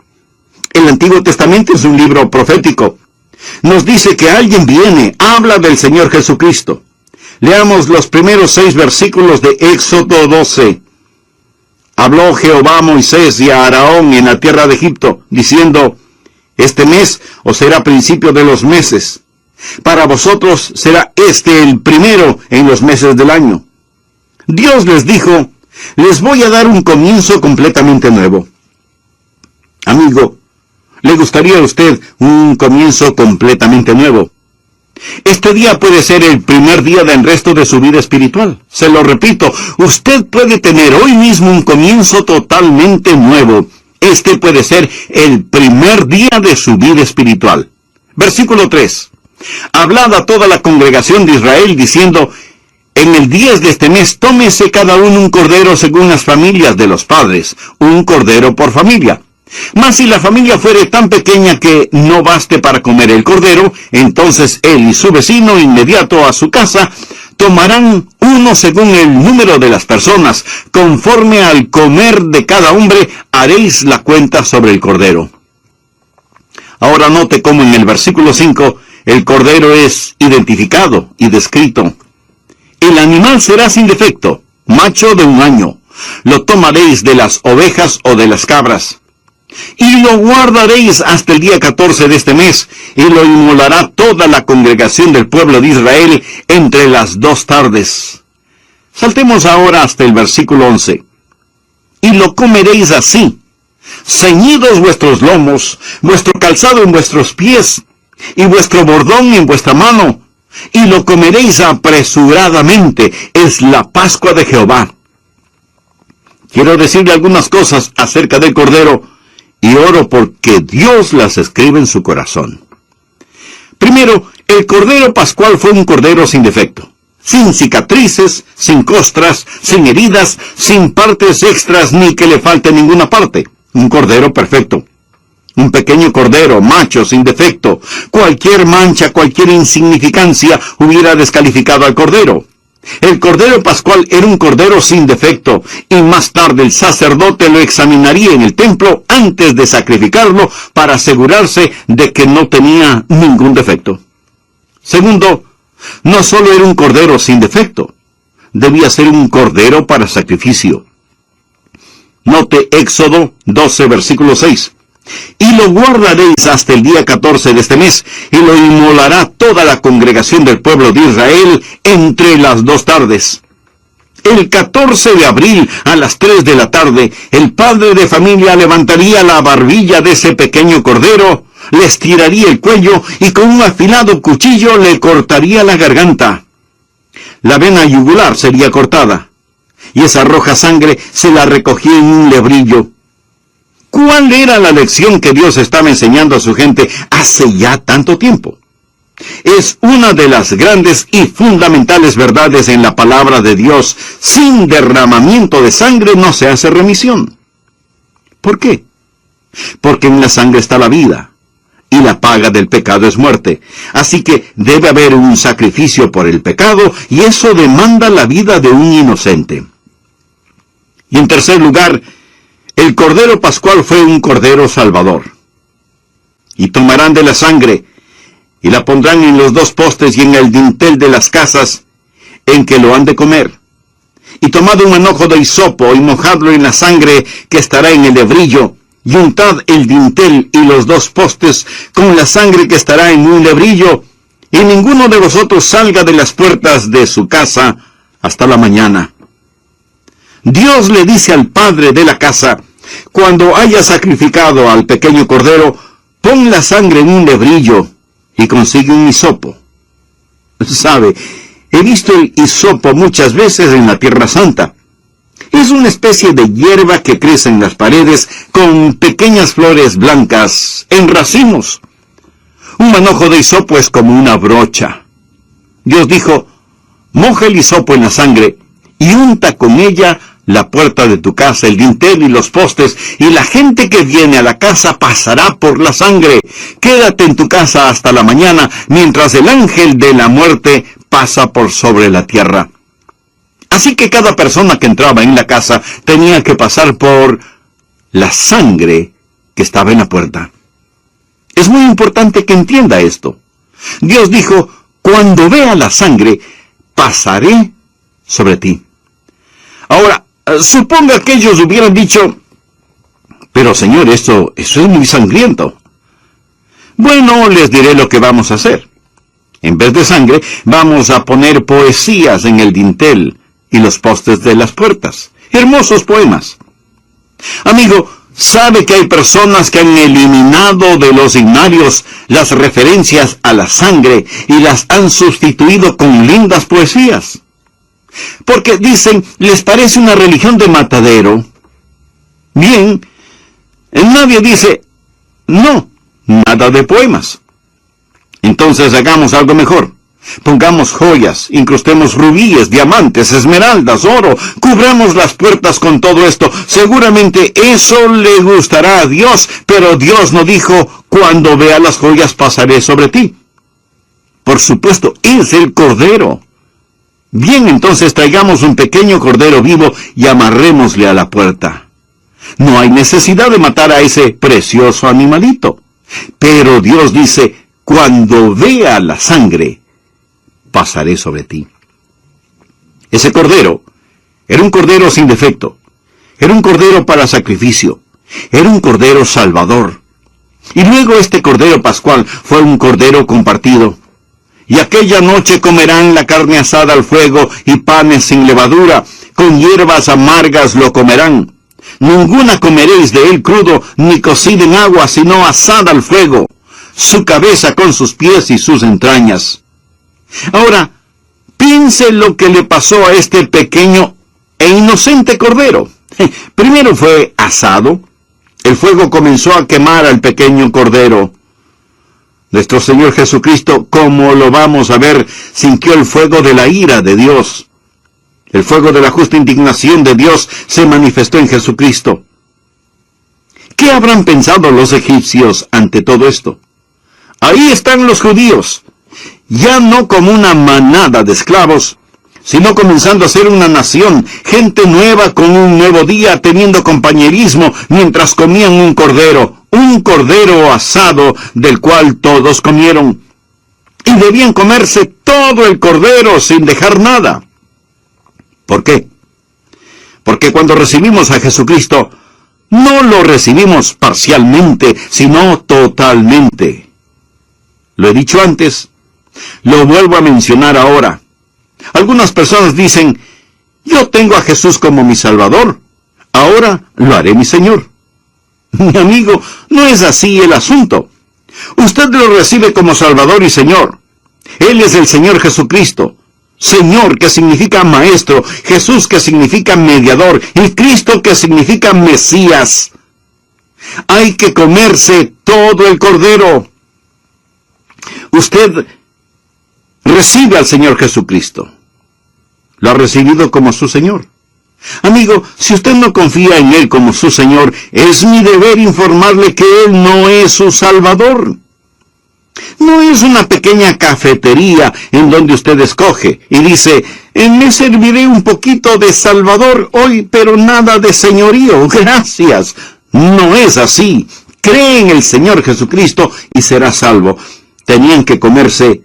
Speaker 1: El Antiguo Testamento es un libro profético. Nos dice que alguien viene, habla del Señor Jesucristo. Leamos los primeros 6 versículos de Éxodo 12. Habló Jehová a Moisés y a Aarón en la tierra de Egipto, diciendo, este mes os será principio de los meses. Para vosotros será este el primero en los meses del año. Dios les dijo, les voy a dar un comienzo completamente nuevo. Amigo, ¿le gustaría a usted un comienzo completamente nuevo? Este día puede ser el primer día del resto de su vida espiritual. Se lo repito, usted puede tener hoy mismo un comienzo totalmente nuevo. Este puede ser el primer día de su vida espiritual. Versículo 3. Hablad a toda la congregación de Israel diciendo: en el 10 de este mes tómese cada uno un cordero según las familias de los padres, un cordero por familia. Mas si la familia fuere tan pequeña que no baste para comer el cordero, entonces él y su vecino inmediato a su casa tomarán uno según el número de las personas. Conforme al comer de cada hombre haréis la cuenta sobre el cordero. Ahora note cómo en el versículo 5 el cordero es identificado y descrito. El animal será sin defecto, macho de 1 año. Lo tomaréis de las ovejas o de las cabras. Y lo guardaréis hasta el día 14 de este mes, y lo inmolará toda la congregación del pueblo de Israel entre las 2 tardes. Saltemos ahora hasta el versículo 11. Y lo comeréis así, ceñidos vuestros lomos, vuestro calzado en vuestros pies, y vuestro bordón en vuestra mano, y lo comeréis apresuradamente. Es la Pascua de Jehová. Quiero decirle algunas cosas acerca del cordero, y oro porque Dios las escribe en su corazón. Primero, el cordero pascual fue un cordero sin defecto, sin cicatrices, sin costras, sin heridas, sin partes extras, ni que le falte ninguna parte. Un cordero perfecto. Un pequeño cordero, macho, sin defecto. Cualquier mancha, cualquier insignificancia hubiera descalificado al cordero. El cordero pascual era un cordero sin defecto, y más tarde el sacerdote lo examinaría en el templo antes de sacrificarlo para asegurarse de que no tenía ningún defecto. Segundo, no solo era un cordero sin defecto, debía ser un cordero para sacrificio. Note Éxodo 12, versículo 6. Y lo guardaréis hasta el día 14 de este mes, y lo inmolará toda la congregación del pueblo de Israel entre las 2 tardes. El 14 de abril, a las 3 de la tarde, el padre de familia levantaría la barbilla de ese pequeño cordero, le estiraría el cuello, y con un afilado cuchillo le cortaría la garganta. La vena yugular sería cortada, y esa roja sangre se la recogía en un lebrillo. ¿Cuál era la lección que Dios estaba enseñando a su gente hace ya tanto tiempo? Es una de las grandes y fundamentales verdades en la palabra de Dios. Sin derramamiento de sangre no se hace remisión. ¿Por qué? Porque en la sangre está la vida, y la paga del pecado es muerte. Así que debe haber un sacrificio por el pecado, y eso demanda la vida de un inocente. Y en tercer lugar, el cordero pascual fue un cordero salvador. Y tomarán de la sangre, y la pondrán en los 2 postes y en el dintel de las casas en que lo han de comer. Y tomad un manojo de hisopo, y mojadlo en la sangre que estará en el lebrillo, y untad el dintel y los 2 postes con la sangre que estará en un lebrillo, y ninguno de vosotros salga de las puertas de su casa hasta la mañana. Dios le dice al padre de la casa: cuando haya sacrificado al pequeño cordero, pon la sangre en un lebrillo y consigue un hisopo. Sabe, he visto el hisopo muchas veces en la Tierra Santa. Es una especie de hierba que crece en las paredes con pequeñas flores blancas en racimos. Un manojo de hisopo es como una brocha. Dios dijo: moja el hisopo en la sangre y unta con ella la puerta de tu casa, el dintel y los postes, y la gente que viene a la casa pasará por la sangre. Quédate en tu casa hasta la mañana, mientras el ángel de la muerte pasa por sobre la tierra. Así que cada persona que entraba en la casa tenía que pasar por la sangre que estaba en la puerta. Es muy importante que entienda esto. Dios dijo: cuando vea la sangre, pasaré sobre ti. Ahora, suponga que ellos hubieran dicho: pero Señor, eso es muy sangriento. Bueno, les diré lo que vamos a hacer. En vez de sangre, vamos a poner poesías en el dintel y los postes de las puertas. Hermosos poemas. Amigo, sabe que hay personas que han eliminado de los himnarios las referencias a la sangre y las han sustituido con lindas poesías. Porque dicen, les parece una religión de matadero. Bien, nadie dice, no, nada de poemas. Entonces hagamos algo mejor. Pongamos joyas, incrustemos rubíes, diamantes, esmeraldas, oro, cubramos las puertas con todo esto. Seguramente eso le gustará a Dios, pero Dios no dijo, cuando vea las joyas pasaré sobre ti. Por supuesto, es el Cordero. Bien, entonces traigamos un pequeño cordero vivo y amarrémosle a la puerta. No hay necesidad de matar a ese precioso animalito. Pero Dios dice, cuando vea la sangre, pasaré sobre ti. Ese cordero era un cordero sin defecto. Era un cordero para sacrificio. Era un cordero salvador. Y luego este cordero pascual fue un cordero compartido. Y aquella noche comerán la carne asada al fuego y panes sin levadura. Con hierbas amargas lo comerán. Ninguna comeréis de él crudo, ni cocido en agua, sino asada al fuego. Su cabeza con sus pies y sus entrañas. Ahora, piense lo que le pasó a este pequeño e inocente cordero. Primero fue asado. El fuego comenzó a quemar al pequeño cordero. Nuestro Señor Jesucristo, como lo vamos a ver, sintió el fuego de la ira de Dios. El fuego de la justa indignación de Dios se manifestó en Jesucristo. ¿Qué habrán pensado los egipcios ante todo esto? Ahí están los judíos, ya no como una manada de esclavos, sino comenzando a ser una nación, gente nueva con un nuevo día, teniendo compañerismo mientras comían un cordero asado del cual todos comieron. Y debían comerse todo el cordero sin dejar nada. ¿Por qué? Porque cuando recibimos a Jesucristo, no lo recibimos parcialmente, sino totalmente. Lo he dicho antes, lo vuelvo a mencionar ahora. Algunas personas dicen, yo tengo a Jesús como mi Salvador, ahora lo haré mi Señor. Mi amigo, no es así el asunto. Usted lo recibe como Salvador y Señor. Él es el Señor Jesucristo. Señor, que significa Maestro, Jesús, que significa Mediador, y Cristo, que significa Mesías. Hay que comerse todo el cordero. Usted recibe al Señor Jesucristo. Lo ha recibido como su Señor. Amigo, si usted no confía en Él como su Señor, es mi deber informarle que Él no es su Salvador. No es una pequeña cafetería en donde usted escoge y dice, me serviré un poquito de Salvador hoy, pero nada de señorío, gracias. No es así. Cree en el Señor Jesucristo y será salvo. Tenían que comerse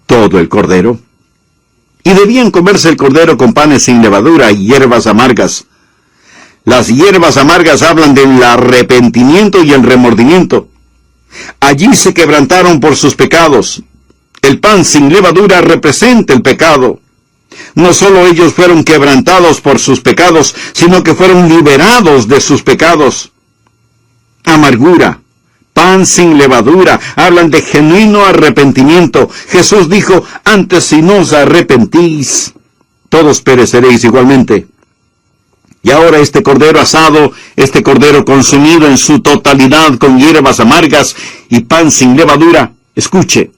Speaker 1: todo el cordero. Y debían comerse el cordero con panes sin levadura y hierbas amargas. Las hierbas amargas hablan del arrepentimiento y el remordimiento. Allí se quebrantaron por sus pecados. El pan sin levadura representa el pecado. No solo ellos fueron quebrantados por sus pecados, sino que fueron liberados de sus pecados. Amargura, pan sin levadura, hablan de genuino arrepentimiento. Jesús dijo, antes si no os arrepentís, todos pereceréis igualmente. Y ahora este cordero asado, este cordero consumido en su totalidad con hierbas amargas y pan sin levadura, escuche,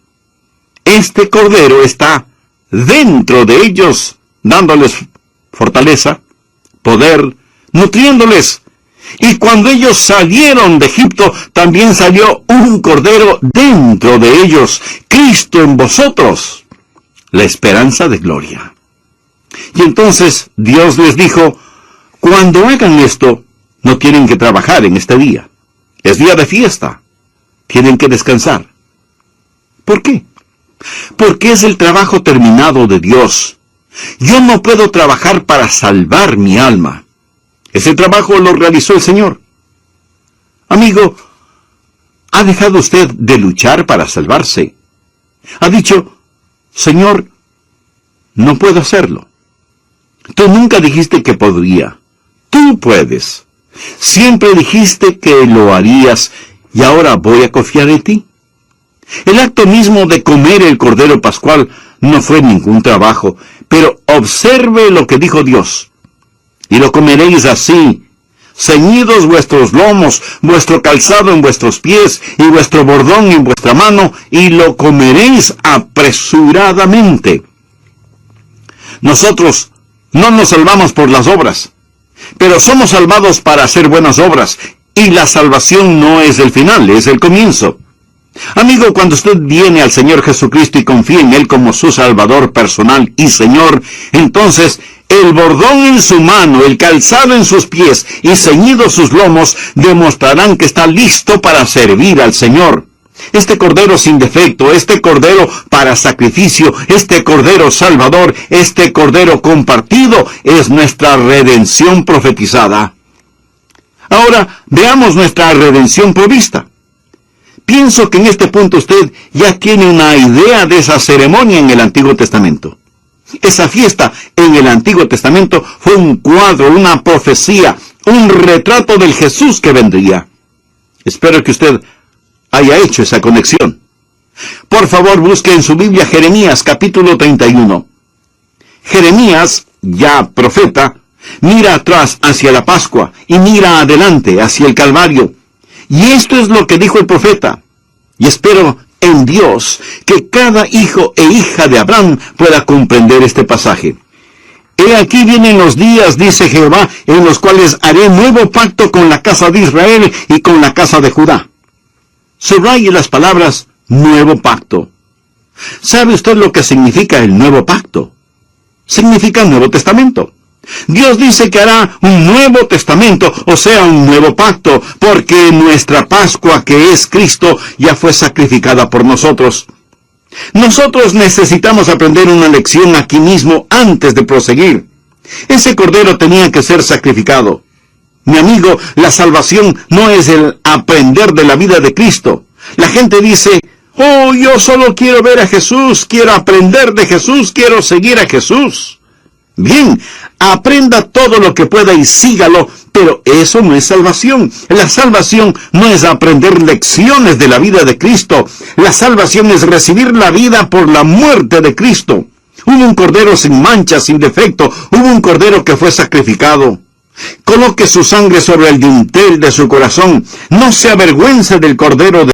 Speaker 1: este cordero está dentro de ellos, dándoles fortaleza, poder, nutriéndoles. Y cuando ellos salieron de Egipto, también salió un cordero dentro de ellos, Cristo en vosotros, la esperanza de gloria. Y entonces Dios les dijo, cuando hagan esto, no tienen que trabajar en este día. Es día de fiesta. Tienen que descansar. ¿Por qué? Porque es el trabajo terminado de Dios. Yo no puedo trabajar para salvar mi alma. Ese trabajo lo realizó el Señor. Amigo, ¿ha dejado usted de luchar para salvarse? Ha dicho, Señor, no puedo hacerlo. Tú nunca dijiste que podría. Tú puedes. Siempre dijiste que lo harías y ahora voy a confiar en ti. El acto mismo de comer el cordero pascual no fue ningún trabajo, pero observe lo que dijo Dios. Y lo comeréis así, ceñidos vuestros lomos, vuestro calzado en vuestros pies, y vuestro bordón en vuestra mano, y lo comeréis apresuradamente. Nosotros no nos salvamos por las obras, pero somos salvados para hacer buenas obras, y la salvación no es el final, es el comienzo. Amigo, cuando usted viene al Señor Jesucristo y confía en Él como su Salvador personal y Señor, entonces el bordón en su mano, el calzado en sus pies y ceñidos sus lomos demostrarán que está listo para servir al Señor. Este cordero sin defecto, este cordero para sacrificio, este cordero salvador, este cordero compartido es nuestra redención profetizada. Ahora veamos nuestra redención provista. Pienso que en este punto usted ya tiene una idea de esa ceremonia en el Antiguo Testamento. Esa fiesta en el Antiguo Testamento fue un cuadro, una profecía, un retrato del Jesús que vendría. Espero que usted haya hecho esa conexión. Por favor, busque en su Biblia Jeremías capítulo 31. Jeremías, ya profeta, mira atrás hacia la Pascua y mira adelante hacia el Calvario. Y esto es lo que dijo el profeta. Y espero en Dios que cada hijo e hija de Abraham pueda comprender este pasaje. He aquí vienen los días, dice Jehová, en los cuales haré nuevo pacto con la casa de Israel y con la casa de Judá. Subraye las palabras nuevo pacto. ¿Sabe usted lo que significa el nuevo pacto? Significa Nuevo Testamento. Dios dice que hará un nuevo testamento, o sea, un nuevo pacto, porque nuestra Pascua, que es Cristo, ya fue sacrificada por nosotros. Nosotros necesitamos aprender una lección aquí mismo antes de proseguir. Ese cordero tenía que ser sacrificado. Mi amigo, la salvación no es el aprender de la vida de Cristo. La gente dice, oh, yo solo quiero ver a Jesús, quiero aprender de Jesús, quiero seguir a Jesús. Bien, aprenda todo lo que pueda y sígalo, pero eso no es salvación. La salvación no es aprender lecciones de la vida de Cristo. La salvación es recibir la vida por la muerte de Cristo. Hubo un cordero sin mancha, sin defecto. Hubo un cordero que fue sacrificado. Coloque su sangre sobre el dintel de su corazón. No se avergüence del cordero de